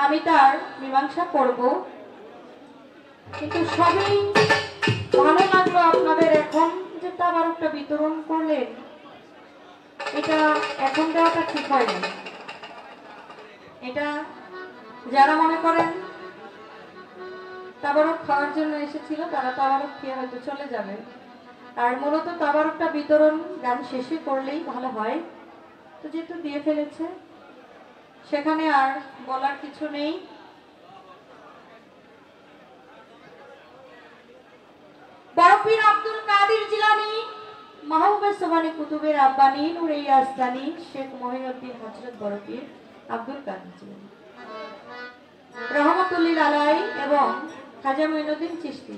আমি তার মীমাংসা করব, কিন্তু সবই ভালো লাগলো আপনাদের। এখন যে তাবারকটা বিতরণ করলেন, এটা এখন দেওয়াটা ঠিক হয়নি। এটা যারা মনে করেন তাবারক খাওয়ার জন্য এসেছিল তারা তাবারক খেয়ে হয়তো চলে যাবে। আর মূলত তাবারকটা বিতরণ গান শেষে করলেই ভালো হয়। তো যেহেতু দিয়ে ফেলেছে সেখানে আর বলার কিছু নেই। বরপীর আব্দুল কাদের জিলানী, মাহবুবে সোবানী কুতুবের আব্বানী, নূরে ইয়াসদানী, শেখ মহিউদ্দিন হযরত বরপীর আব্দুল কাদের জিলানী রহমাতুল্লিল আলাই এবং খাজা মঈনুদ্দিন চিশতি।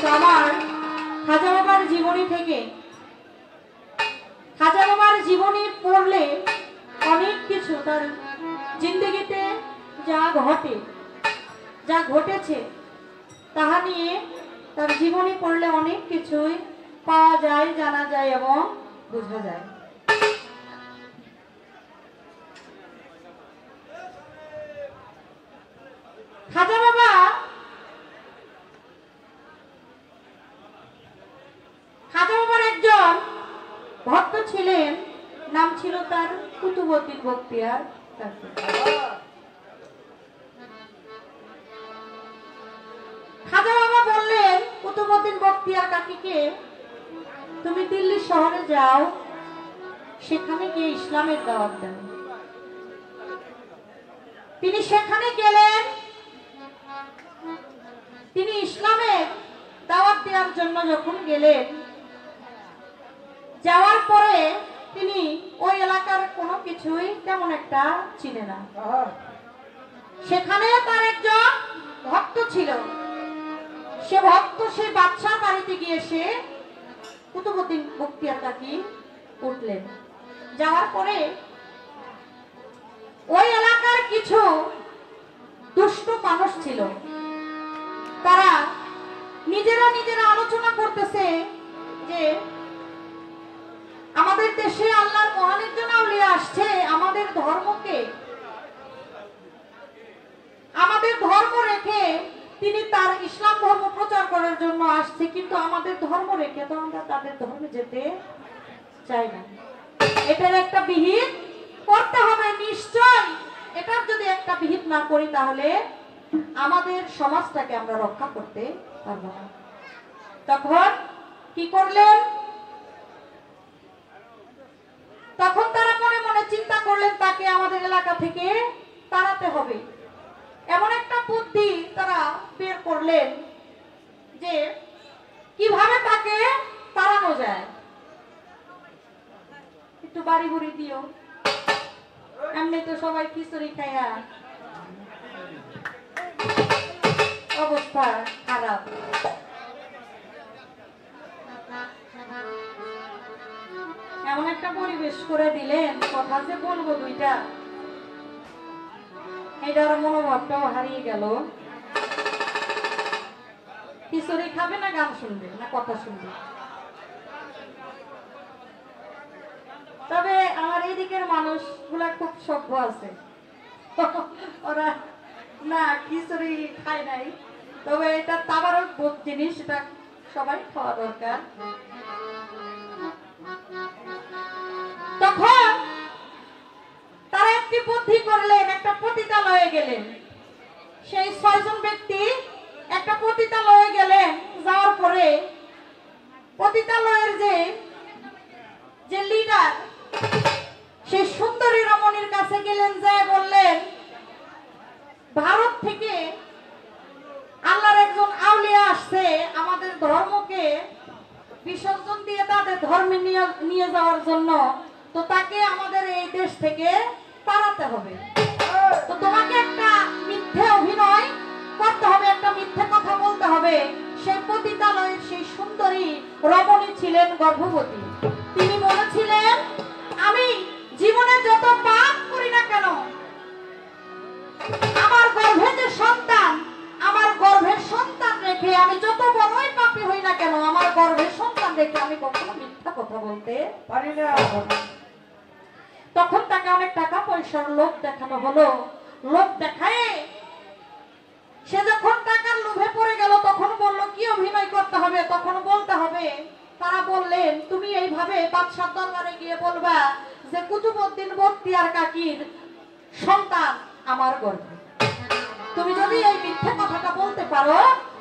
তো আমার খাজা বাবার জীবনী থেকে, খাজা বাবার জীবনী পড়লে অনেক কিছু তার জিন্দেগিতে যা ঘটে, যা ঘটেছে তাহা নিয়ে তার জীবনী পড়লে অনেক কিছুই পাওয়া যায়, জানা যায় এবং বোঝা যায়। খাজা বাবার একজন ভক্ত ছিলেন, নাম ছিল তার কুতুবউদ্দিন বখতিয়ার কাকি। খাজা বাবা বললেন কুতুবউদ্দিন বখতিয়ার কাকিকে, তুমি দিল্লি শহরে যাও, সেখানে গিয়ে ইসলামের দাওয়াত দাও। তিনি সেখানে গেলেন। তিনি ইসলামের দাওয়াত দেওয়ার জন্য যখন গেলেন, যাওয়ার পরে তিনি ওই এলাকার কোনো কিছুই তেমন একটা চিনে না। সেখানে তার একজন ভক্ত ছিল। সে ভক্ত সেই বাদশার বাড়িতে গিয়ে সে কুতুবউদ্দিন বখতিয়ার কাকি উঠলেন। যাওয়ার পরে ওই এলাকার কিছু দুষ্ট মানুষ ছিল, তারা নিজেরা আলোচনা করতেছে যে আমাদের দেশে আল্লাহর মহান একজন আউলিয়া আসছে, আমাদের ধর্ম রেখে তিনি তার ইসলাম ধর্ম প্রচার করার জন্য আসছে, কিন্তু আমাদের ধর্ম রেখে তো আমরা তাদের ধর্মে যেতে চাই না। এটার একটা বিহিত করতে হবে নিশ্চয়। এটার যদি একটা বিহিত না করি তাহলে আমাদের সমাজটাকে আমরা রক্ষা করতে পারবো না। তখন কি করলেন? তখন তারা মনে মনে চিন্তা করলেন তাকে আমাদের এলাকা থেকে তাড়াতে হবে। এমন একটা বুদ্ধি তারা বের করলেন যে কিভাবে তাকে তাড়ানো যায়। একটু বাড়ি বুড়ি দিও, এমনি তো সবাই খিচুড়ি খাইয়া অবস্থা খারাপ। এমন একটা পরিবেশ করে দিলেন, কথা যে বলবো দুইটা, এটার মনোভাবটাও হারিয়ে গেল। খিচুড়ি খাবে না গান শুনবে না কথা শুনবে? তবে আমার এই দিকের মানুষ গুলা খুব সভ্য আছে, ওরা না খিচুড়ি খায় নাই, তবে এটা তাবারক বোধ জিনিস, এটা সবাই খাওয়া দরকার। তখন তারা একটি বুদ্ধি করলেন, একটা পতিতালয়ে গেলেন। সেই 6 জন ব্যক্তি একটা পতিতালয়ে গেলেন। যাওয়ার পরে পতিতালয়ের যে লিডার, সেই সুন্দরী রমণীর কাছে গেলেন, যায় বললেন ভারত থেকে আল্লাহর একজন আউলিয়া আসছে আমাদের ধর্মকে বিসর্জন দিয়ে তাদের ধর্মে নিয়ে যাওয়ার জন্য, তো তাকে আমাদের এই দেশ থেকে তাড়াতে হবে। তো তোমাকে একটা মিথ্যে অভিনয় করতে হবে, একটা মিথ্যে কথা বলতে হবে। সেই পতিতালয়ের সেই সুন্দরী রমণী ছিলেন গর্ভবতী। তিনি বলেছিলেন, আমি জীবনে যত পাপ করি না কেন, আমার গর্ভে যে সন্তান, আমার গর্ভের সন্তান রেখে আমি যত বড়ই পাপী হই না কেন, আমার গর্ভের সন্তান রেখে আমি কখনো মিথ্যা কথা বলতে পারি না। তখন তাকে অনেক টাকা পয়সার লোভ দেখানো হলো। লোভ দেখায় সে যখন টাকার লোভে পড়ে গেল, তখন বলল কি অভিনয় করতে হবে, তখন বলতে হবে। তারা বললেন, তুমি এইভাবে বাদশার দরবারে গিয়ে বলবা যে কুতুবউদ্দিন বখতিয়ার কাকীর সন্তান আমার গর্ভে। তুমি যদি এই মিথ্যে কথাটা বলতে পারো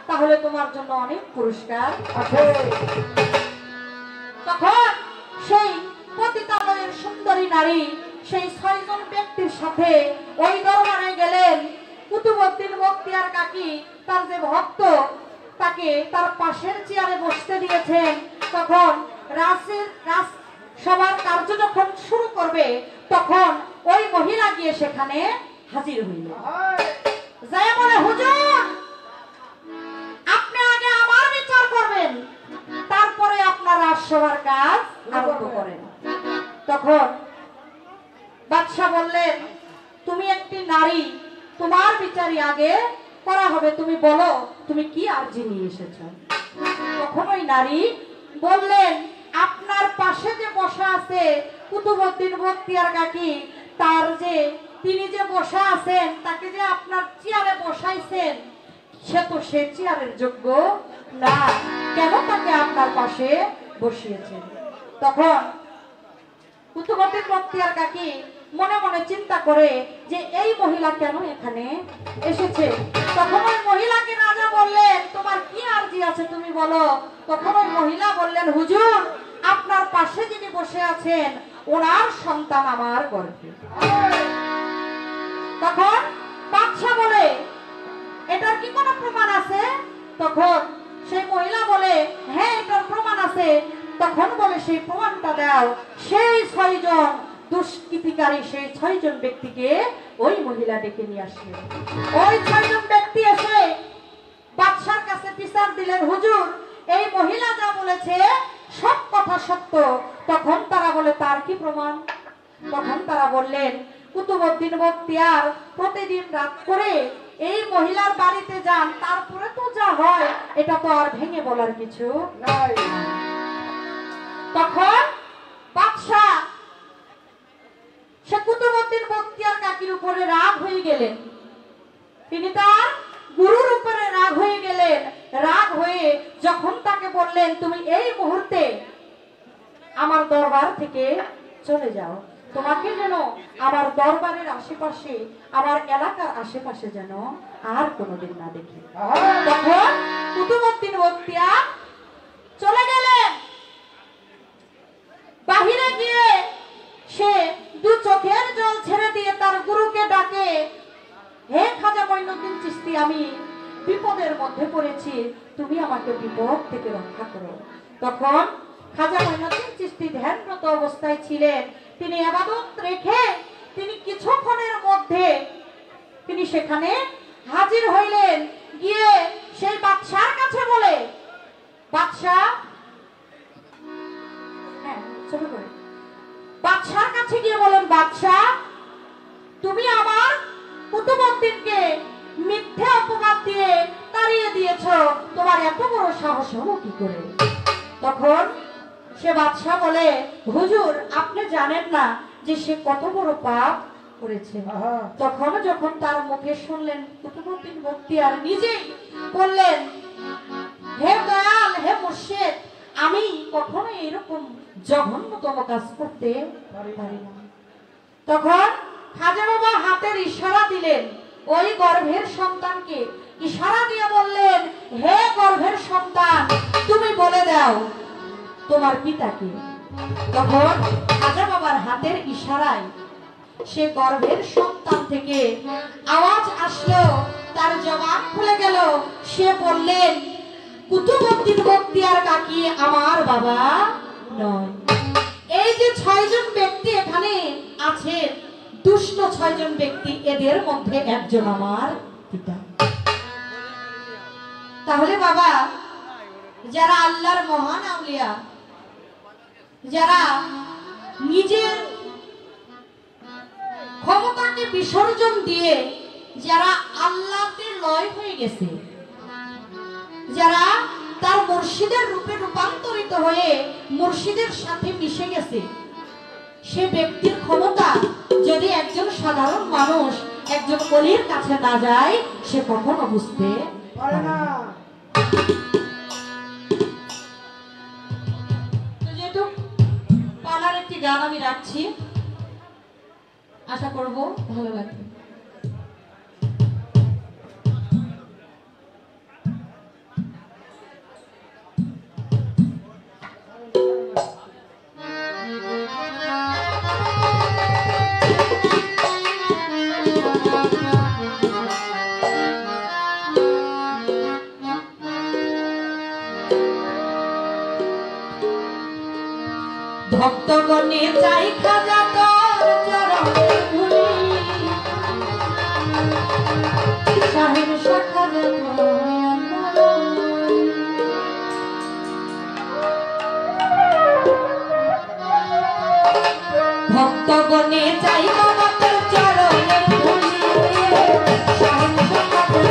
তাহলে তোমার জন্য অনেক পুরস্কার আছে। তখন সেই পতিতালয়ের সুন্দরী নারী সেই 6 জন ব্যক্তির সাথে ওই দরবারে গেলেন। কুতুবউদ্দিন বখতিয়ার কাকী তার যে ভক্ত, তাকে তার পাশের চেয়ারে বসতে দিয়েছেন। তখন সবার কার্য যখন শুরু করবে, তখন ওই মহিলা গিয়ে সেখানে হাজির হইল। যায় বলে, হুজুর আপনি আগে আমার বিচার করবেন, তারপরে আপনার রাজসভার কাজ আরম্ভ করেন। তখন বাদশা বললেন, তুমি একটি নারী, তোমার বিচারই আগে করা হবে, তুমি বলো তুমি কি আরজি নিয়ে এসেছো। তখন ওই নারী বললেন, আপনার পাশে যে বসা আছে কুতুবউদ্দিন বখতিয়ার কাকী, তার যে তিনি যে বসা আছেন, তাকে যে আপনার চেয়ারে বসাইছেন, সে তো সে চেয়ারের যোগ্য না, কেন তাকে আপনার পাশে বসিয়েছেন। তখন কুতুবউদ্দিন বখতিয়ার কাকী মনে মনে চিন্তা করে যে এই মহিলা কেন এখানে এসেছে। তখন ওই মহিলাকে রাজা বললেন, তোমার কি আরজি আছে তুমি বলো। তখন ওই মহিলা বললেন, হুজুর আপনার পাশে যিনি বসে আছেন ওনার সন্তান আমার গর্ভে। তখন বাদশা বলে, এটার কি কোনো প্রমাণ আছে? তখন সেই মহিলা বলে, হ্যাঁ এটার প্রমাণ আছে। তখন বলে, সেই প্রমাণটা দাও। সেই 6 জন দুষ্কৃতিকারী, সেই 6 জন ব্যক্তিকে ওই মহিলা ডেকে নিয়ে আসলেন। ওই 6 জন ব্যক্তি এসে বাদশার কাছে বিচার দিলেন, হুজুর এই মহিলা যা বলেছে সব কথা সত্য। তখন তারা বলে, তার কি প্রমাণ? তখন তারা বললেন, কুতুবউদ্দিন বখতিয়ার প্রতিদিন রাত করে এই মহিলার বাড়িতে যান, তারপরে তো যা হয় এটা তো আর ভেঙে বলার কিছু নাই। তখন বাদশা সে কুতুবউদ্দিন বখতিয়ার কাকীর উপরে রাগ হয়ে গেলেন, তিনি তার গুরুর উপরে রাগ হয়ে গেলেন। রাগ হয়ে যখন তাকে বললেন, তুমি এই মুহূর্তে আমার দরবার থেকে চলে যাও, তোমাকে যেন আমার দরবারের আশেপাশে, আমার এলাকার আশেপাশে যেন আর কোনোদিন না দেখি। তখন কুতুবউদ্দিন বখতিয়ার চলে গেলেন। মঈনুদ্দিন চিশতি, আমি বিপদের মধ্যে পড়েছি, তুমি আমাকে বিপদ থেকে রক্ষা করো। তখন খাজা মঈনুদ্দিন চিশতি ধ্যানরত অবস্থায় ছিলেন। তিনি ইবাদত রেখে তিনি কিছুক্ষণের মধ্যে তিনি সেখানে হাজির হইলেন। গিয়ে সেই বাদশার কাছে বলে, বাদশাহ, হ্যাঁ ছোট করে, বাদশার কাছে গিয়ে বলেন, বাদশাহ তুমি আমার কুতুবউদ্দিনকে মিথ্যে অপবাদ দিয়ে তাড়িয়ে দিয়েছো, তোমার এত বড় সাহস হলো কি করে? তখন সে বাদশাহ বলে, হুজুর আপনি জানেন না যে সে কত বড় পাপ করেছে। তখন যখন তার মুখে শুনলেন, কুতুবউদ্দিন বখতিয়ার নিজেই বললেন, হে দয়াল, হে মুর্শিদ, আমি কখনো এরকম জঘন্যতম কাজ করতে পারি না। তখন খাজা বাবা হাতের ইশারা দিলেন ওই গর্ভের সন্তানকে, ইশারা দিয়ে বললেন, হে গর্ভের সন্তান, তুমি বলে দাও তোমার পিতাকে। তখন খাজা বাবার হাতের ইশারায় সে গর্ভের সন্তান থেকে আওয়াজ আসলো, তার জবান খুলে গেল। সে বললেন, কুতুবউদ্দিন বখতিয়ার কাকি আমার বাবা নয়। এই যে 6 জন ব্যক্তি এখানে আছেন, দুষ্ট 6 জন ব্যক্তি, এদের মধ্যে একজন আমার পিতা। তাহলে বাবা, যারা আল্লাহর মহান আউলিয়া, যারা নিজের ক্ষমতাকে বিসর্জন দিয়ে যারা আল্লাহতে লয় হয়ে গেছে, যারা তার মুর্শিদের রূপে রূপান্তরিত হয়ে মুর্শিদের সাথে মিশে গেছে, সে ব্যক্তির ক্ষমতা যদি একজন সাধারণ মানুষ একজন ওলির কাছে না যায়, সে কখনো বুঝতে পারে না। যেহেতু পালার একটি গান আমি রাখছি, আশা করব ভালো লাগবে। ভক্তগণে চাই খাজা তোর চরণে ধুলি, সাহেব শাখাজা ভক্তগণে চাই বাবা তোর চরণে ধুলি, সাহেব শাখাজা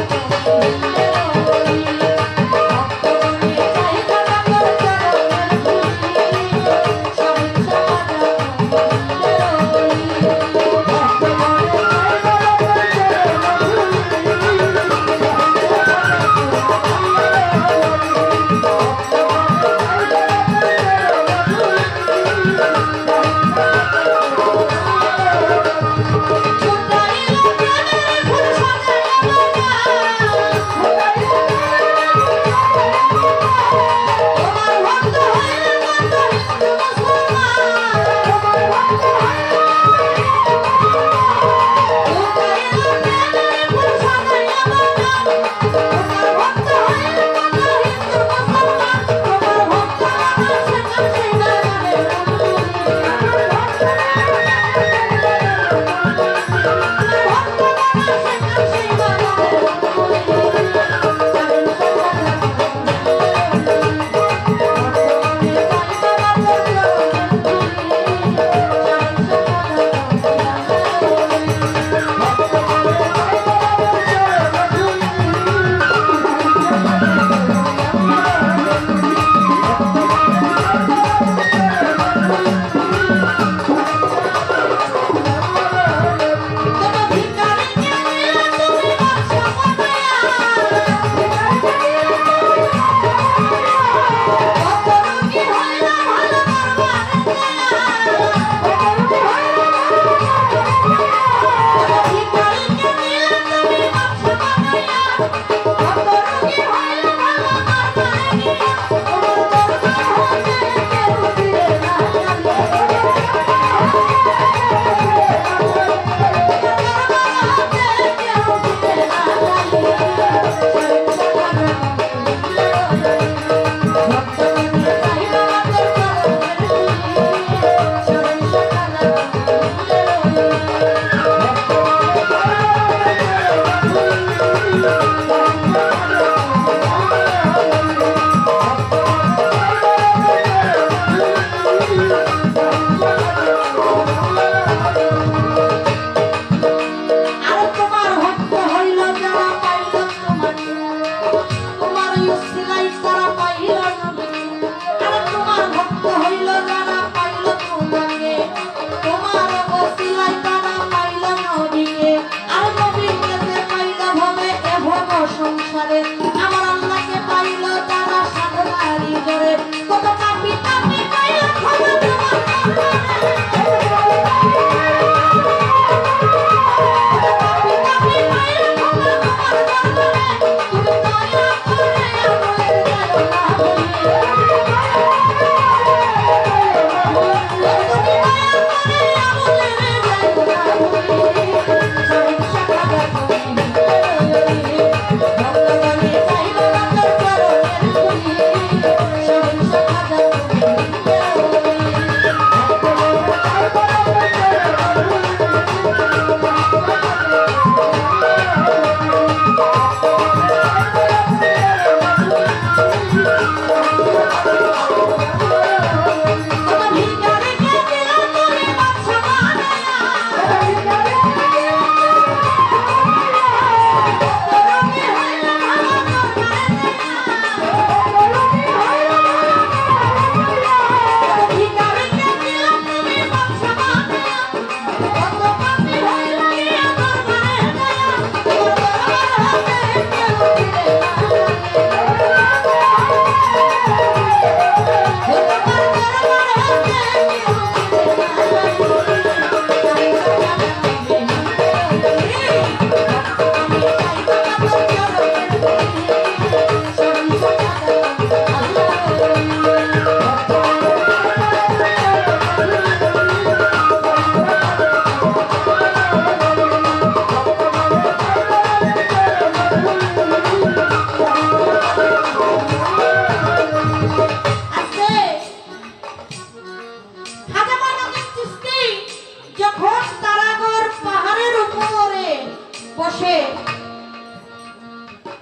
বসে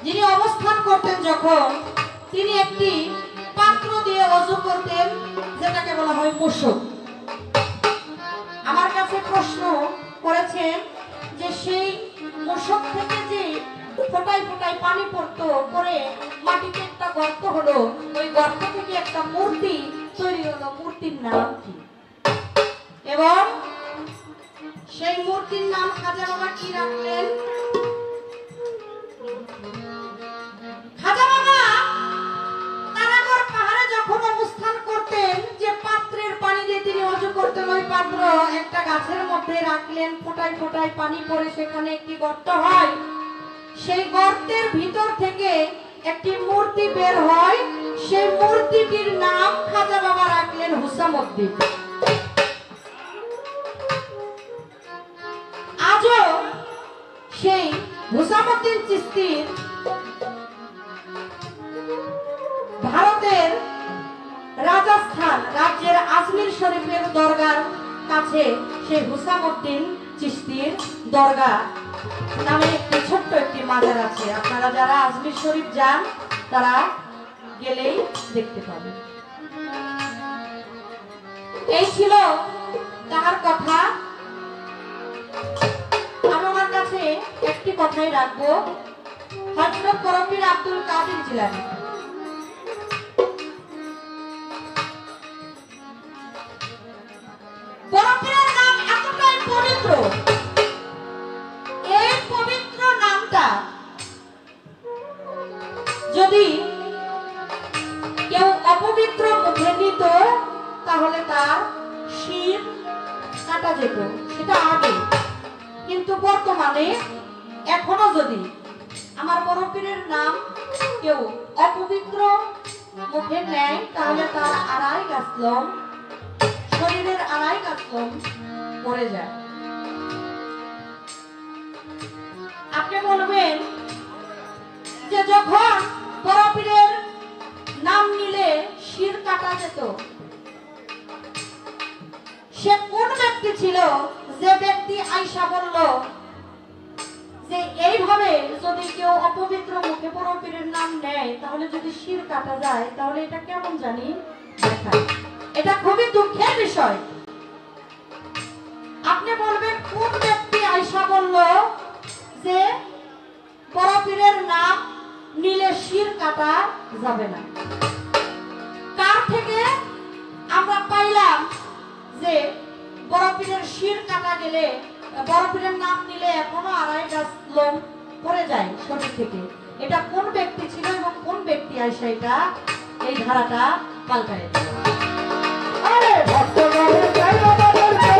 যিনি অবস্থান করতেন, যখন তিনি একটি পাত্র দিয়ে ওযু করতেন, যেটাকে বলা হয় মুসক। আমার কাছে প্রশ্ন করেছেন যে সেই মুসক থেকে যে ফোটায় ফোটায় পানি পড়তো, পরে মাটিতে একটা গর্ত হলো, ওই গর্ত থেকে একটা মূর্তি তৈরি হলো, মূর্তির নাম কি? এবং সেই মূর্তির নাম খাজা বাবা কি রাখলেন? খাজা বাবা তারাগড় পাহাড়ে যখন অবস্থান করতেন, যে পাত্রের পানি দিয়ে তিনি ওযু করতেন, ওই পাত্র একটা গাছের মধ্যে রাখলেন, ফোটায় ফোটায় পানি পড়ে সেখানে একটি গর্ত হয়, সেই গর্তের ভিতর থেকে একটি মূর্তি বের হয়, সেই মূর্তিটির নাম খাজা বাবা রাখলেন হুসামউদ্দিন। আজও সেই হুসামউদ্দিন চিশতির ভারতের রাজস্থান রাজ্যের আজমির শরীফের দরগার কাছে সেই হুসামউদ্দিন চিশতির দরগা নামে একটি ছোট্ট একটি মাজার আছে। আপনারা যারা আজমির শরীফ যান তারা গেলেই দেখতে পাবেন। এই ছিল তার কথা। আমি আমার কাছে একটি কথাই রাখবো, হযরত বরপীর আব্দুল কাদের জিলানী। বরপীরের নাম এতটাই পবিত্র, এই পবিত্র নামটা যদি কেউ অপবিত্র মুখে নিত তাহলে তার শির কাটা যেত, সেটা আগে। কিন্তু বর্তমানে এখনো যদি আমার বরপীরের নাম কেউ অপবিত্র মুখে নেয় তাহলে তার আড়াই গাছ লোম, শরীরের আড়াই গাছ লোম পড়ে যায়। আপনি বলবেন যে যখন বরপীরের নাম নিলে শির কাটা যেত, সে কোন ব্যক্তি ছিল যে ব্যক্তি আয়েশা বলল যে এইভাবে যদি কেউ অপবিত্র মুখে বরপীরের নাম নেয় তাহলে যদি শির কাটা যায়, তাহলে এটা কেমন জানি দেখায়। এটা খুবই দুঃখের বিষয়। আপনি বলবেন কোন ব্যক্তি আয়েশা বলল যে বরপীরের নাম নিলে শির কাটা যাবে না? কার থেকে আমরা পাইলাম যে বরপীরের শির কাটা গেলে, বরপীরের নাম নিলে এখনো আড়াই গাছ লোম পড়ে যায় শরীর থেকে? এটা কোন ব্যক্তি ছিল এবং কোন ব্যক্তি আয়েশা এটা এই ধারাটা পাল্টায়? আরে ভক্তগণের জয় বাবার জয়।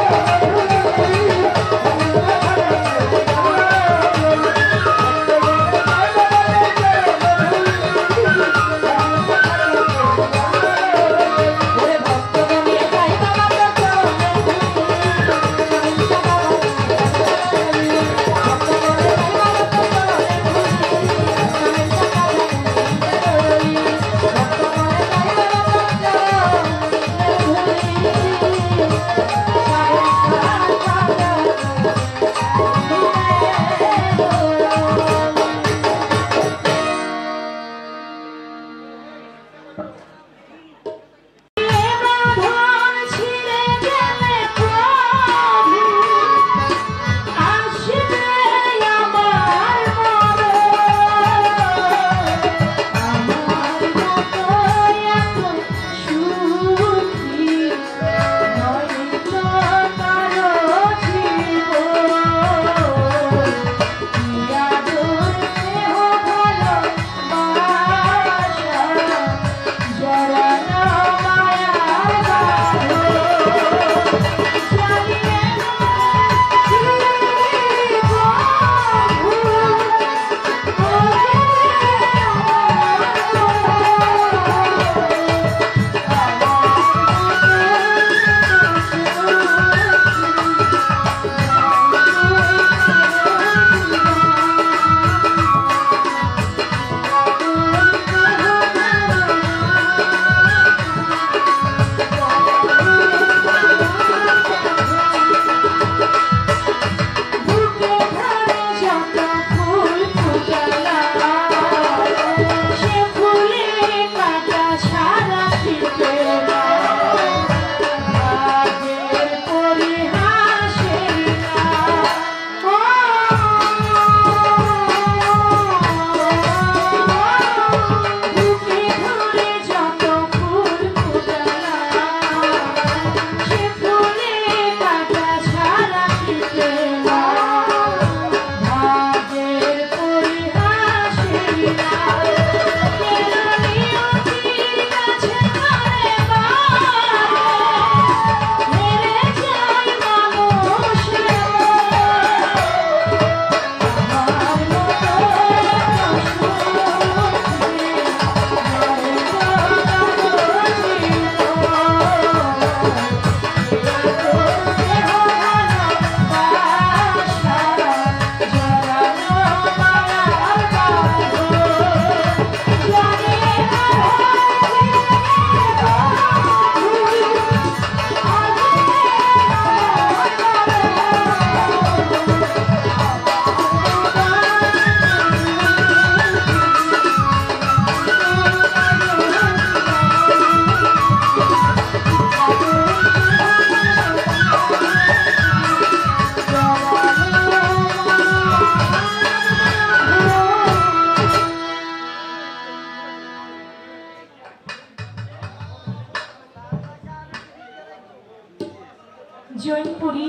জৈনপুরি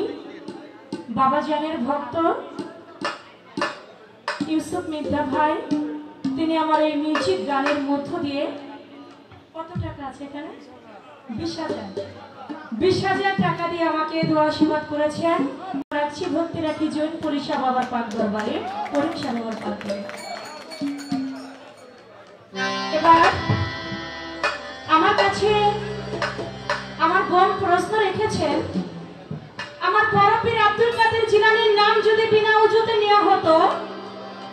বাবাজানের ভক্ত ইউসুফ মির্জা ভাই, তিনি আমার এই মিউজিক গানের মধ্য দিয়ে কত টাকা আছে এখানে 20,000 টাকা দিয়ে আমাকে দোয়া আশীর্বাদ করেছেন। রাখছি ভক্তি রাখি জৈনপুরি শাহ বাবার পাক দরবারে করিম শাহ বাবার পাক দরবারে। এবার আমার কাছে আমার বোন প্রশ্ন রেখেছেন, আমার বড় পীর আব্দুল কাদের জিলানীর নাম যদি বিনা উজুতে নেওয়া হতো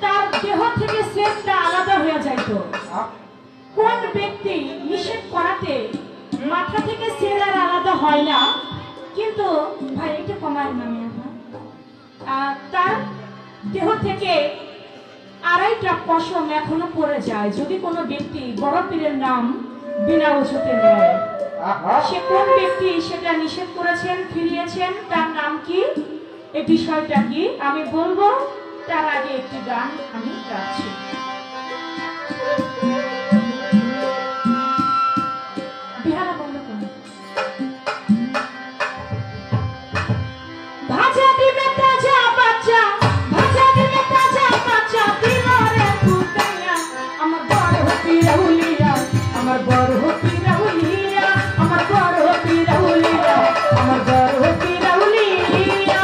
তার দেহ থেকে সেটটা আলাদা হয়ে যাইত, কোন ব্যক্তি নিষেধ করাতে মাথা থেকে সেট আর আলাদা হয় না, কিন্তু ভাই এটা কমায় নামে তার দেহ থেকে 2.5টা পশম এখনো পড়ে যায় যদি কোনো ব্যক্তি বড় পীরের নাম বিনা উজুতে নেয়? সে কোন ব্যক্তি সেটা নিষেধ করেছেন, ফিরিয়েছেন, তার নাম কি, এই বিষয়টা কি আমি বলবো, তার আগে একটি গান আমি গাচ্ছি। বিহারা বন্ধ করুন। ভাজা দিবে তাজা বাচ্চা, ভাজা দিবে তাজা বাচ্চা, দিলরে ফুটাইয়া আমার বড় পীরউলিয়া, আমার বড় পীরউলিয়া, আমার বড় পীরউলিয়া, আমার বড় পীরউলিয়া।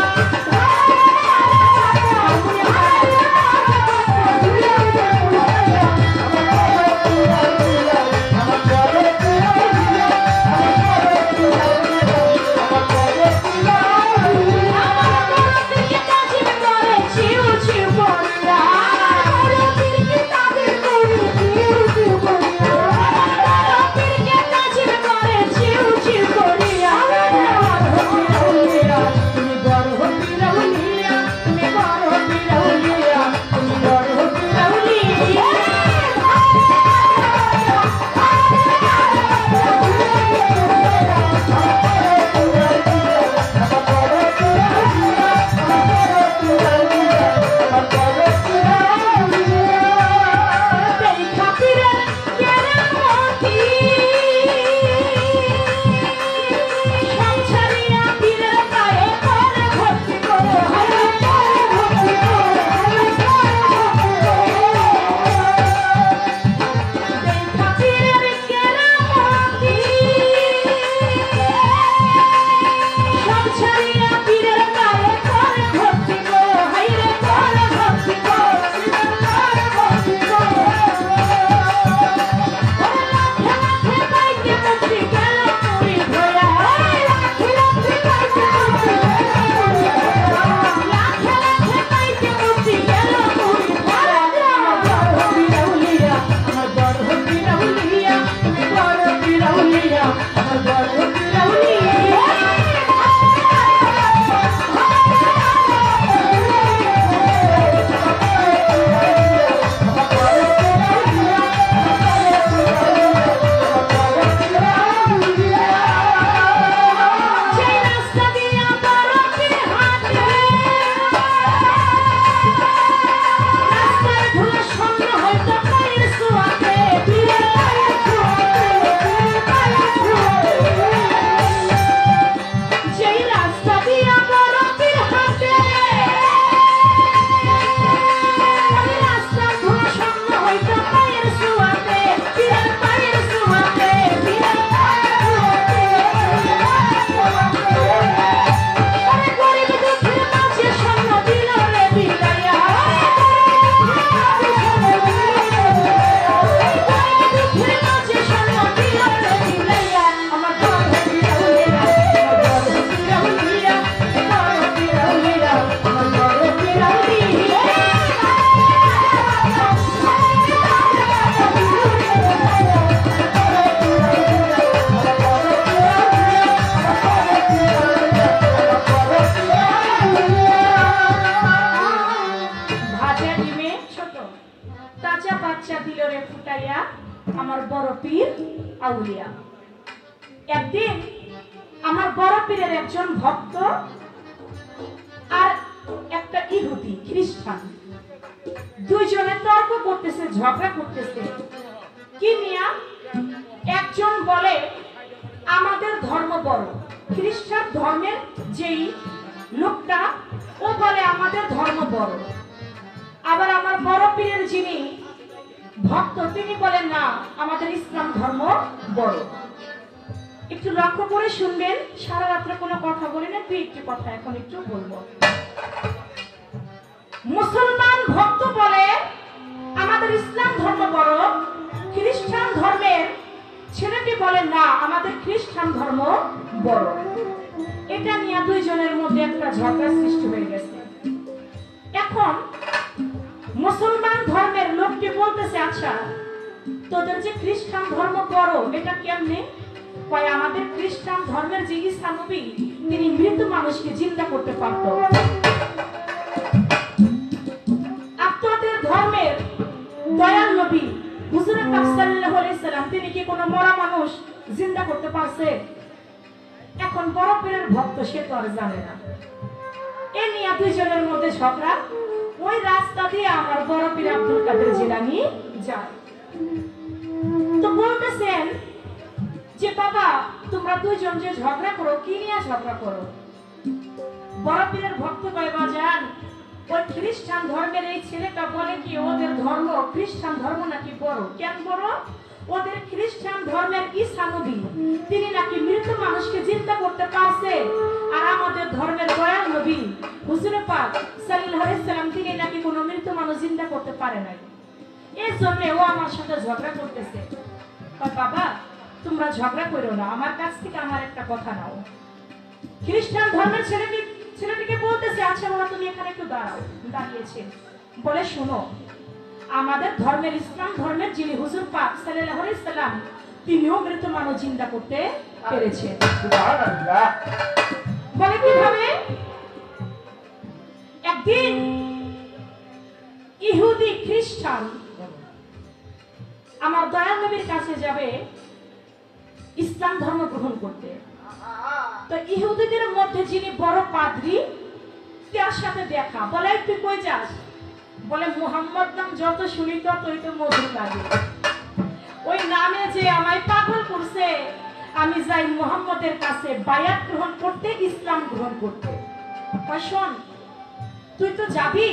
আমার বড় পীর আউলিয়া। একদিন আমার বড় পীরের একজন ভক্ত আর একটা ইহুদি খ্রিস্টান দুইজনে তর্ক করতেছে, ঝগড়া করতেছে। কি নিয়া? একজন বলে আমাদের ধর্ম বড়, খ্রিস্টান ধর্মের যেই লোকটা ও বলে আমাদের ধর্ম বড়, আবার আমার বড় পীরের যিনি ভক্ত তিনি বলেন না আমাদের ইসলাম ধর্ম বড়। একটু লক্ষ্য করে শুনবেন, সারা রাত্রে কোনো কথা বলি না, দুই একটি কথা এখন একটু বলবো। মুসলমান ভক্ত বলে আমাদের ইসলাম ধর্ম বড়, খ্রিস্টান ধর্মের ছেলেটি বলে না আমাদের খ্রিস্টান ধর্ম বড়। এটা নিয়ে দুইজনের মধ্যে একটা ঝগড়া সৃষ্টি হয়ে গেছে। এখন মুসলমান ধর্মের লোকটি বলতেছে আচ্ছা তোদের যে খ্রিস্টান ধর্ম বড় এটা কেমনে? কয় আমাদের খ্রিস্টান ধর্মের যে ঈসা নবী তিনি মৃত মানুষকে জিন্দা করতে পারত, আপনাদের ধর্মের দয়াল নবী হুজুর পাক সাল্লাল্লাহু আলাইহি সাল্লাম তিনি কি কোনো মরা মানুষ জিন্দা করতে পারছে? এখন বড় পীরের ভক্ত সে তো আর জানে না। এ নিয়ে দুইজনের মধ্যে ঝগড়া। ওই রাস্তা দিয়ে আমার বড় পীর আব্দুল কাদের জিলানী যায়, তো বলতেছেন যে বাবা তোমরা দুইজন যে ঝগড়া করো কি নিয়ে ঝগড়া করো? বড় পীরের ভক্ত কয় বাজান ওই খ্রিস্টান ধর্মের এই ছেলেটা বলে কি ওদের ধর্ম খ্রিস্টান ধর্ম নাকি বড়। কেন বড়? ওদের খ্রিস্টান ধর্মের ঈসা নবী তিনি নাকি মৃত মানুষকে জিন্দা করতে পারছে, আর আমাদের ধর্মের দয়াল নবী হুজুর পাক সাল্লাল্লাহু আলাইহি সাল্লাম তিনি নাকি কোনো মৃত মানুষ জিন্দা করতে পারে নাই। এর জন্য ও আমার সাথে ঝগড়া করতেছে। বাবা তোমরা ঝগড়া করো না, আমার কাছ থেকে আমার একটা কথা নাও। খ্রিস্টান ধর্মের ছেলেটিকে বলতেছে আচ্ছা বাবা তুমি এখানে একটু দাঁড়াও। দাঁড়িয়েছে বলে শোনো আমাদের ধর্মের ইসলাম ধর্মের যিনি হুজুর পাক সাল্লাল্লাহু আলাইহি সাল্লাম তিনিও মৃত মানুষ জিন্দা করতে পেরেছেন। সুবহানাল্লাহ। বলে কিভাবে? একদিন ইহুদি খ্রিস্টান আমার দয়াল নবীর কাছে যাবে ইসলাম ধর্ম গ্রহণ করতে। তো ইহুদিদের মধ্যে যিনি বড় পাদ্রী তার সাথে দেখা। বলে তুই কই যাস? বলে মুহাম্মদ নাম যত শুনি ততই তো মধুর লাগে, ওই নামে যে আমায় পাগল করছে আমি যাই মুহাম্মদের কাছে বায়াত গ্রহণ করতে, ইসলাম গ্রহণ করতে। শোন তুই তো যাবি,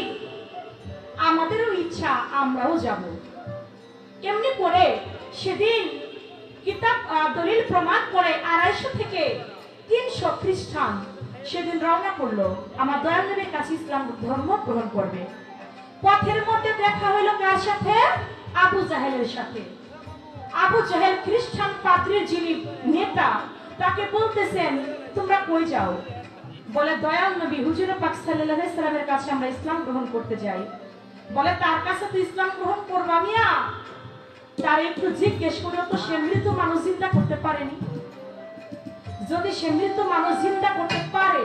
আমাদেরও ইচ্ছা আমরাও যাব। এমনি করে সেদিন কিতাব দলিল প্রমাণ করে 250 থেকে 300 খ্রিস্টান সেদিন রওনা করলো আমার দয়াল নবীর কাছে ইসলাম ধর্ম গ্রহণ করবে। পথের মধ্যে দেখা হইল কার সাথে? আবু জাহেলের সাথে। আবু জাহেল খ্রিস্টান পাদ্রীর যিনি নেতা তাকে বলতেছেন তোমরা কই যাও? বলে দয়াল নবী হুজুর পাক সাল্লাল্লাহু আলাইহি সাল্লামের কাছে আমরা ইসলাম গ্রহণ করতে যাই। বলে তার কাছে তো ইসলাম গ্রহণ করবা মিয়া? তার একটু জিজ্ঞেস করো তো সে মৃত মানুষ জিন্দা করতে পারেনি। যদি সে মৃত মানুষ জিন্দা করতে পারে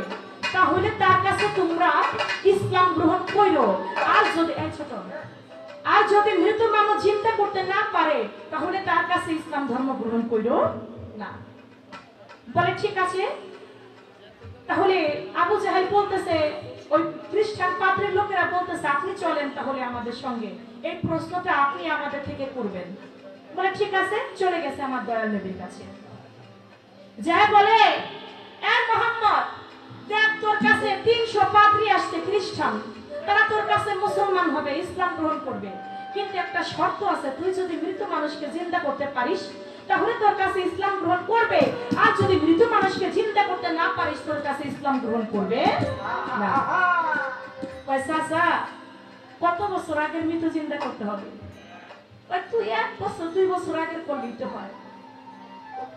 তাহলে তার কাছে তোমরা ইসলাম গ্রহণ করো। আর যদি মৃত মানুষ জিন্দা করতে না পারে তাহলে তার কাছে ইসলাম ধর্ম গ্রহণ করো না। বলে ঠিক আছে। তাহলে আবু জাহেল বলতেছে ওই খ্রিস্টান পাদ্রীর লোকেরা বলতেছে আপনি চলেন তাহলে আমাদের সঙ্গে, এই প্রশ্নটা আপনি আমাদের থেকে করবেন। বলে ঠিক আছে। চলে গেছে আমার দয়াল নবীর কাছে। যা বলে এ মুহাম্মদ দেখ তোর কাছে 300 পাদ্রী আসছে খ্রিস্টান, তারা তোর কাছে মুসলমান হবে, ইসলাম গ্রহণ করবে, কিন্তু একটা শর্ত আছে তুই যদি মৃত মানুষকে জিন্দা করতে পারিস তাহলে তোর কাছে ইসলাম গ্রহণ করবে, আর যদি মৃত মানুষকে জিন্দা করতে না পারিস তোর কাছে ইসলাম গ্রহণ করবে না। চাচা কত বছর আগের মৃত জিন্দা করতে হবে? তুই 1 বছর 2 বছর আগের করলেই তো হয়।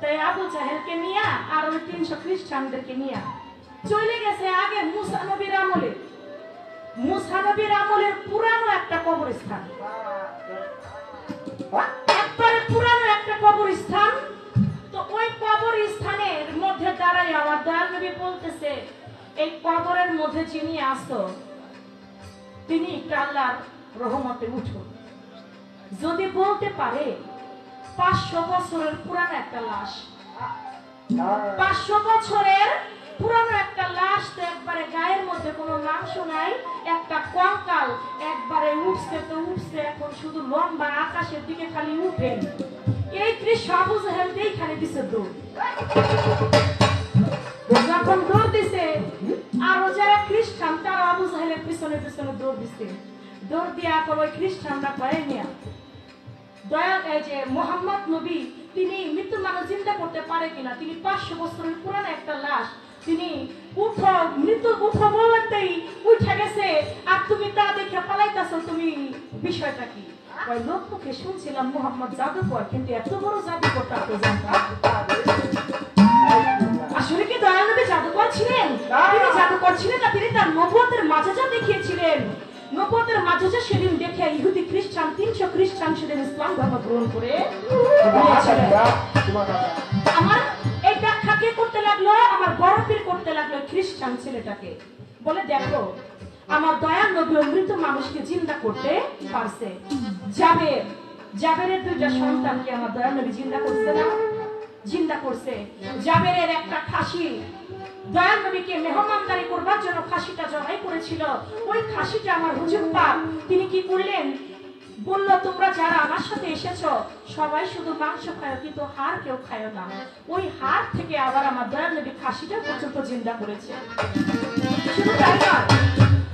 তাই আবু জাহেলকে নিয়ে আর ওই 300 খ্রিস্টানদেরকে নিয়ে চলে গেছে আগে মুসা নবীর আমলে। মুসা নবীর আমলের পুরানো একটা কবরস্থান, একবারে পুরানো একটা কবরস্থান। তো ওই কবরস্থানের মধ্যে দাঁড়াই আমার দয়াল নবী বলতেছে এই কবরের মধ্যে যিনি আসো তিনি একটু আল্লাহর রহমতে উঠুন। যদি বলতে পারে 500 বছরের পুরানো একটা লাশ, 500 বছরের পুরানো একটা লাশ, তো একবারে গায়ের মধ্যে কোনো মাংস নাই, একটা কঙ্কাল একবারে উঠছে তো উঠছে, এখন শুধু লম্বা আকাশের দিকে খালি উঠে। এই দৃশ্য আবু জাহেল এইখানে দিছে দৌড়। যখন দৌড় দিছে ঢুকছে, দৌড় দিয়া কোনো খ্রিস্টানরা পায় নিয়া দয়া এই যে মোহাম্মদ নবী তিনি মৃত্যু মানুষ চিন্তা করতে পারে কিনা, তিনি 500 বছরের পুরানো একটা লাশ, তিনি উঠো মৃত্যু উঠো বলতেই উঠে গেছে, আর তুমি তা দেখে পালাইতেছো, তুমি বিষয়টা কি? ওই লোক মুখে শুনছিলাম মোহাম্মদ জাদুকর, কিন্তু এত বড় জাদুকর তা তো জানতাম। আসলে কি দয়াল নবী জাদুকর ছিলেন? তিনি জাদুকর ছিলেন না, তিনি তার নবুয়তের মাঝাজা দেখিয়েছিলেন। নবুয়তের মাঝাজা সেদিন দেখে ইহুদি খ্রিস্টান 300 খ্রিস্টান সেদিন ইসলাম ধর্ম গ্রহণ করে আমার এই ব্যাখ্যা কে করতে লাগলো? আমার বড় পীর করতে লাগলো খ্রিস্টান ছেলেটাকে। বলে দেখো আমার দয়াল নবী মৃত মানুষকে জিন্দা করতে পারছে। জাবেরের 2টা সন্তানকে আমার দয়াল নবী জিন্দা করছে না? জিন্দা করছে। জাবেরের একটা খাসি দয়াল নবীকে মেহমানদারি করবার জন্য খাসিটা জবাই করেছিল। ওই খাসিটা আমার হুজুর পাক তিনি কি করলেন? বলল তোমরা যারা আমার সাথে এসেছো সবাই শুধু মাংস খায়, কিন্তু হাড় কেউ খায় না। ওই হাড় থেকে আবার আমার দয়াল নবী খাসিটা পর্যন্ত জিন্দা করেছে। শুধু তাই নয়,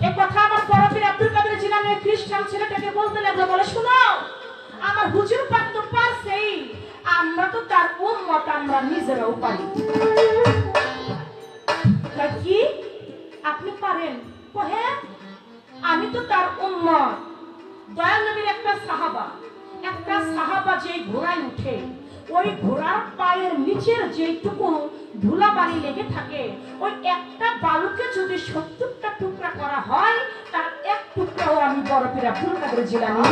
এই কথা আমার বড় পীর আব্দুল কাদের জিলানী খ্রিস্টান ছেলেটাকে বলতে লাগলো, বলে শোনো আমার হুজুর পাক তো পারছেই, আমরা তো তার উম্মত, আমরা নিজেরাও পারি। কি আপনি পারেন? হ্যাঁ আমি তো তার উম্মত। দয়াল নবীর একটা সাহাবা যেই ঘোড়ায় উঠে, ওই ঘোড়ার পায়ের নিচের যেইটুকু ধুলাবালি লেগে থাকে, ওই একটা বালুকে যদি 70টা টুকরা করা হয়, তার এক টুকরাও আমি বড় পীর আব্দুল কাদের জিলানী।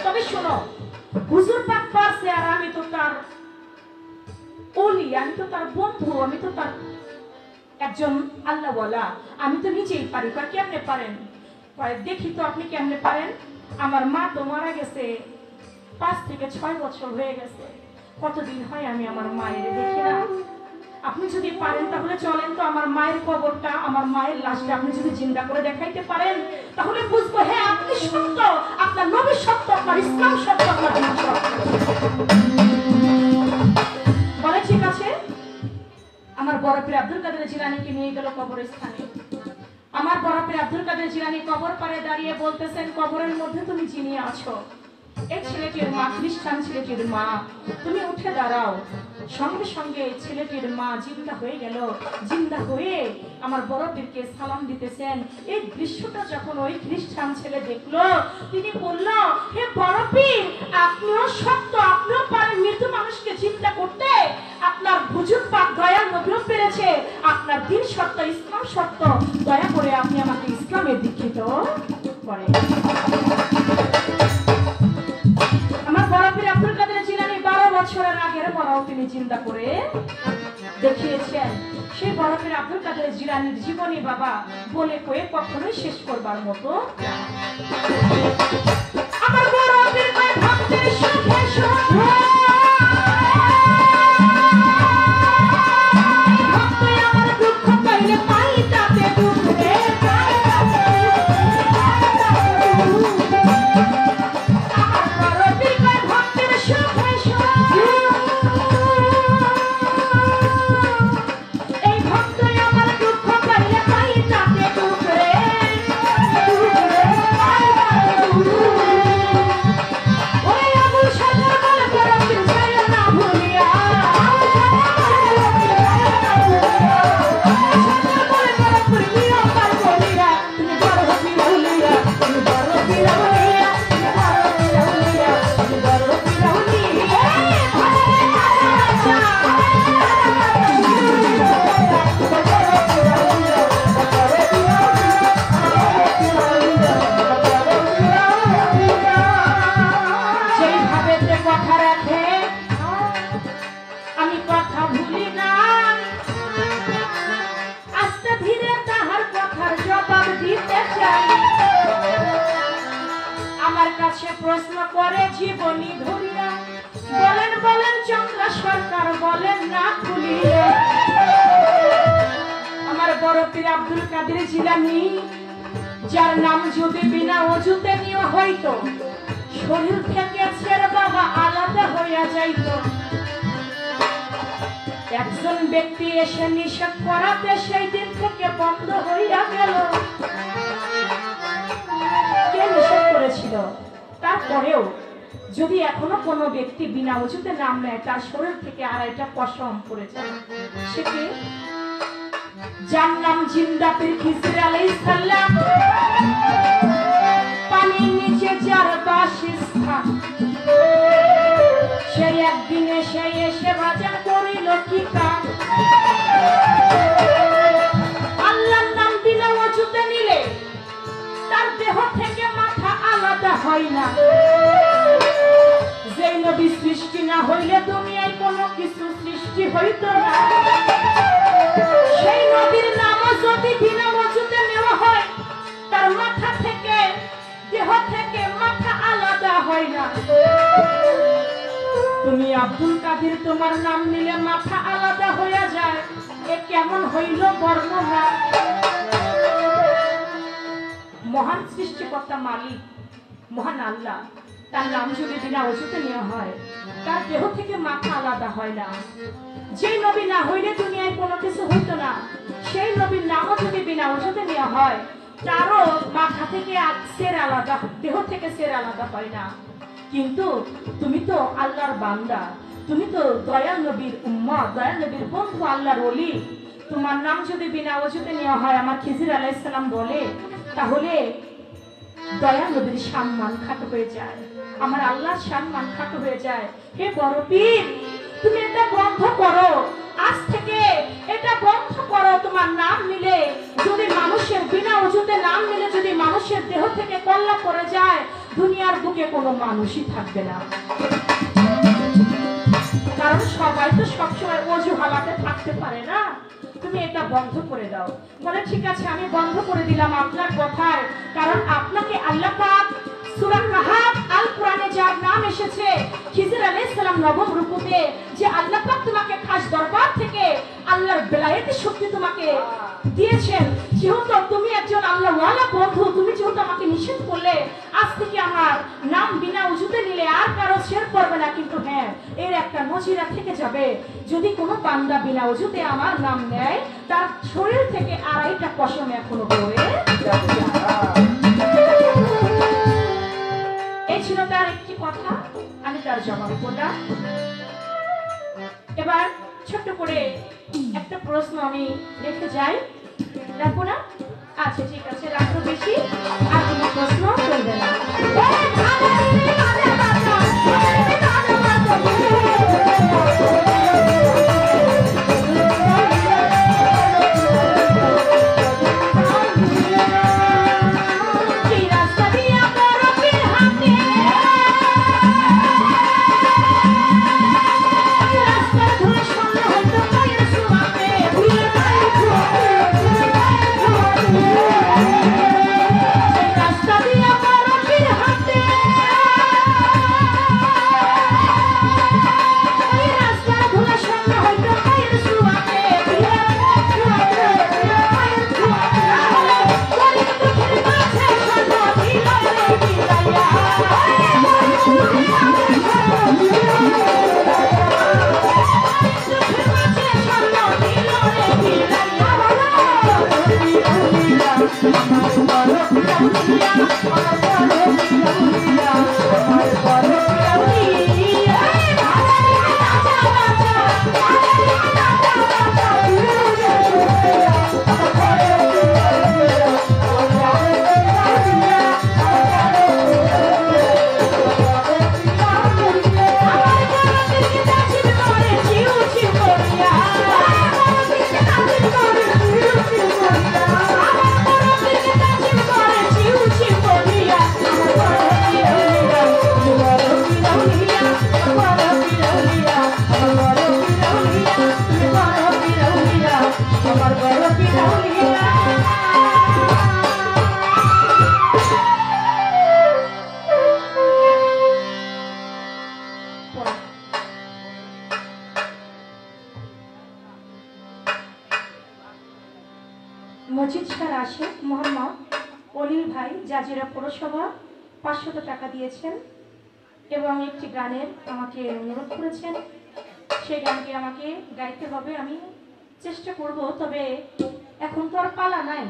তবে শোনো হুজুর পাক পারছে, আর আমি তো তার ওলি, আমি তো তার বন্ধু, আমি তো তার একজন আল্লাহওয়ালা, আমি তো নিজেই পারি। কেমনে পারেন? দেখি তো আপনি কেমনে পারেন। আমার মা তো মারা গেছে 5 থেকে 6 বছর হয়ে গেছে, কতদিন হয় আমি আমার মায়ের দেখি না। আপনি যদি পারেন তাহলে চলেন তো আমার মায়ের কবরটা, আমার মায়ের লাশটা আপনি যদি জিন্দা করে দেখাইতে পারেন, তাহলে বুঝবো হ্যাঁ আপনি সত্য, আপনার নবী সত্য, আপনার ইসলাম সত্য, আপনার দ্বীন সত্য। বলে ঠিক আছে। আমার বড় পীর আব্দুল কাদের জিলানীকে নিয়ে গেল কবরস্থানে। আমার বড় পীর আব্দুল কাদের জিলানী কবর পারে দাঁড়িয়ে বলতেছেন, কবরের মধ্যে তুমি যিনি আছো এই ছেলেটির মা, খ্রিস্টান ছেলেটির মা, তুমি উঠে দাঁড়াও। সঙ্গে সঙ্গে ছেলেটির মা জিন্দা হয়ে গেল। জিন্দা হয়ে আমার বড় পীরকে সালাম দিতেছেন। এই দৃশ্যটা যখন ওই খ্রিস্টান ছেলে দেখলো, তিনি বলল, হে বড় পীর আপনিও সত্য, আপনিও পারেন মৃত মানুষকে জিন্দা করতে, আপনার হুজুর পাক দয়াল নবীও পেরেছে, আপনার দ্বীন সত্য, ইসলাম সত্য, দয়া করে আপনি আমাকে ইসলামে দীক্ষিত করেন। আমার বড় পীর আব্দুল কাদের জিলানী 12 বছরের আগের মরাও তিনি চিন্তা করে দেখিয়েছেন। সেই বড় পীর আব্দুল কাদের জিলানীর জীবনী বাবা বলে কয়ে কখনোই শেষ করবার মতো। আমার বড় পীর কয় ভক্তের সুখে সুখে প্রশ্ন করে জীবনী ধরিয়া, বলেন বলেন চন্দ্র সরকার বলেন না খুলিয়া। আমার বড় পীর আব্দুল কাদের জিলানী, যার নাম যদি বিনা অজুতে নিয়ে হইতো, শরীর থেকে ছেড়ে বাবা আলাদা হইয়া যাইত। একজন ব্যক্তি এসে নিষেধ করাতে সেই দিন থেকে বন্ধ হইয়া গেল। কে নিষেধ করেছিল? তারপরেও যদি এখনো কোনো ব্যক্তি বিনা ওযুতে নাম নেয়, তার শরীর থেকে আড়াইটা পশম পড়ে যায়। সে কে? যার নাম জিন্দা পীর খিজির আলাইহিস সালাম। পানির নিচে যার বাসস্থান, সেই একদিনে সেই এসে বাজার করিল কি কাম। আল্লাহর নাম বিনা ওযুতে নিলে তার দেহ থেকে মাথা আলাদা হয় না। যেই নবী সৃষ্টি না হইলে দুনিয়ায় কোনো কিছু সৃষ্টি হইত না, সেই নবীর নামও যদি বিনা ওযুতে নেওয়া হয়, তার মাথা থেকে দেহ থেকে মাথা আলাদা হয় না। তুমি আব্দুল কাদের, তোমার নাম নিলে মাথা আলাদা হয়ে যায়, এ কেমন হইল বর্ণনা। মহান সৃষ্টিকর্তা মালিক মহান আল্লাহ, তার নাম যদি বিনা ওযুতে নেওয়া হয়, তার দেহ থেকে মাথা আলাদা হয় না। যে নবী না হইলে দুনিয়ায় কোনো কিছু হইতো না, সেই নবীর নামও যদি বিনা ওযুতে নেওয়া হয়, তারও মাথা থেকে সের আলাদা, দেহ থেকে সের আলাদা হয় না। কিন্তু তুমি তো আল্লাহর বান্দা, তুমি তো দয়াল নবীর উম্মত, দয়াল নবীর বন্ধু, আল্লাহর ওলি। তোমার নাম যদি বিনা ওযুতে নেওয়া হয়, আমার খিজির আলাইহিস সালাম বলে, তাহলে দয়াল নবীর সম্মান খাটো হয়ে যায়, আমার আল্লাহর সম্মান খাটো হয়ে যায়। হে বড় পীর, তুমি এটা বন্ধ করো, আজ থেকে এটা বন্ধ করো। তোমার নাম নিলে যদি মানুষের বিনা ওযুতে নাম নিলে যদি মানুষের দেহ থেকে কল্লা পড়ে যায়, দুনিয়ার বুকে কোনো মানুষই থাকবে না। কারণ সবাই তো সবসময় ওযু হালাতে থাকতে পারে না। তুমি এটা বন্ধ করে দাও। বলে ঠিক আছে, আমি বন্ধ করে দিলাম আপনার কথায়। কারণ আপনাকে আল্লাহ পাক সূরা কাহাফ আল কোরআনে যার নাম এসেছে খিজির আলাইহিস সালাম নবম রূপে, যে আল্লাহ পাক তোমাকে খাস দরবার থেকে আল্লাহর বেলায়েতি শক্তি তোমাকে দিয়েছেন, যেহেতু তুমি একজন আল্লাহওয়ালা বন্ধু, তুমি যেহেতু আমাকে নিষেধ করলে, আজ থেকে আমার নাম বিনা ওযুতে নিলে আর কারো শের করবে না। কিন্তু হ্যাঁ, এর একটা নজিরা থেকে যাবে, যদি কোনো বান্দা বিনা ওযুতে আমার নাম নেয়, তার শরীর থেকে আড়াইটা পশম এখনো পড়ে যাবে। এই ছিল তার একটি কথা, আমি তার জবাব করলাম। এবার ছোট্ট করে একটা প্রশ্ন আমি রেখে যাই, রাখবো না? আচ্ছা ঠিক আছে, রাখবো বেশি, আর কোনো প্রশ্ন চলবে না। মজিদ শাহ আশিক মোহাম্মদ অলিল ভাই জাজিরা পৌরসভা 500 টাকা দিয়েছেন এবং একটি গানের আমাকে অনুরোধ করেছেন। সেই গান কি আমাকে গাইতে হবে? আমি চেষ্টা করব, তবে এখন তো আর পালা নাই।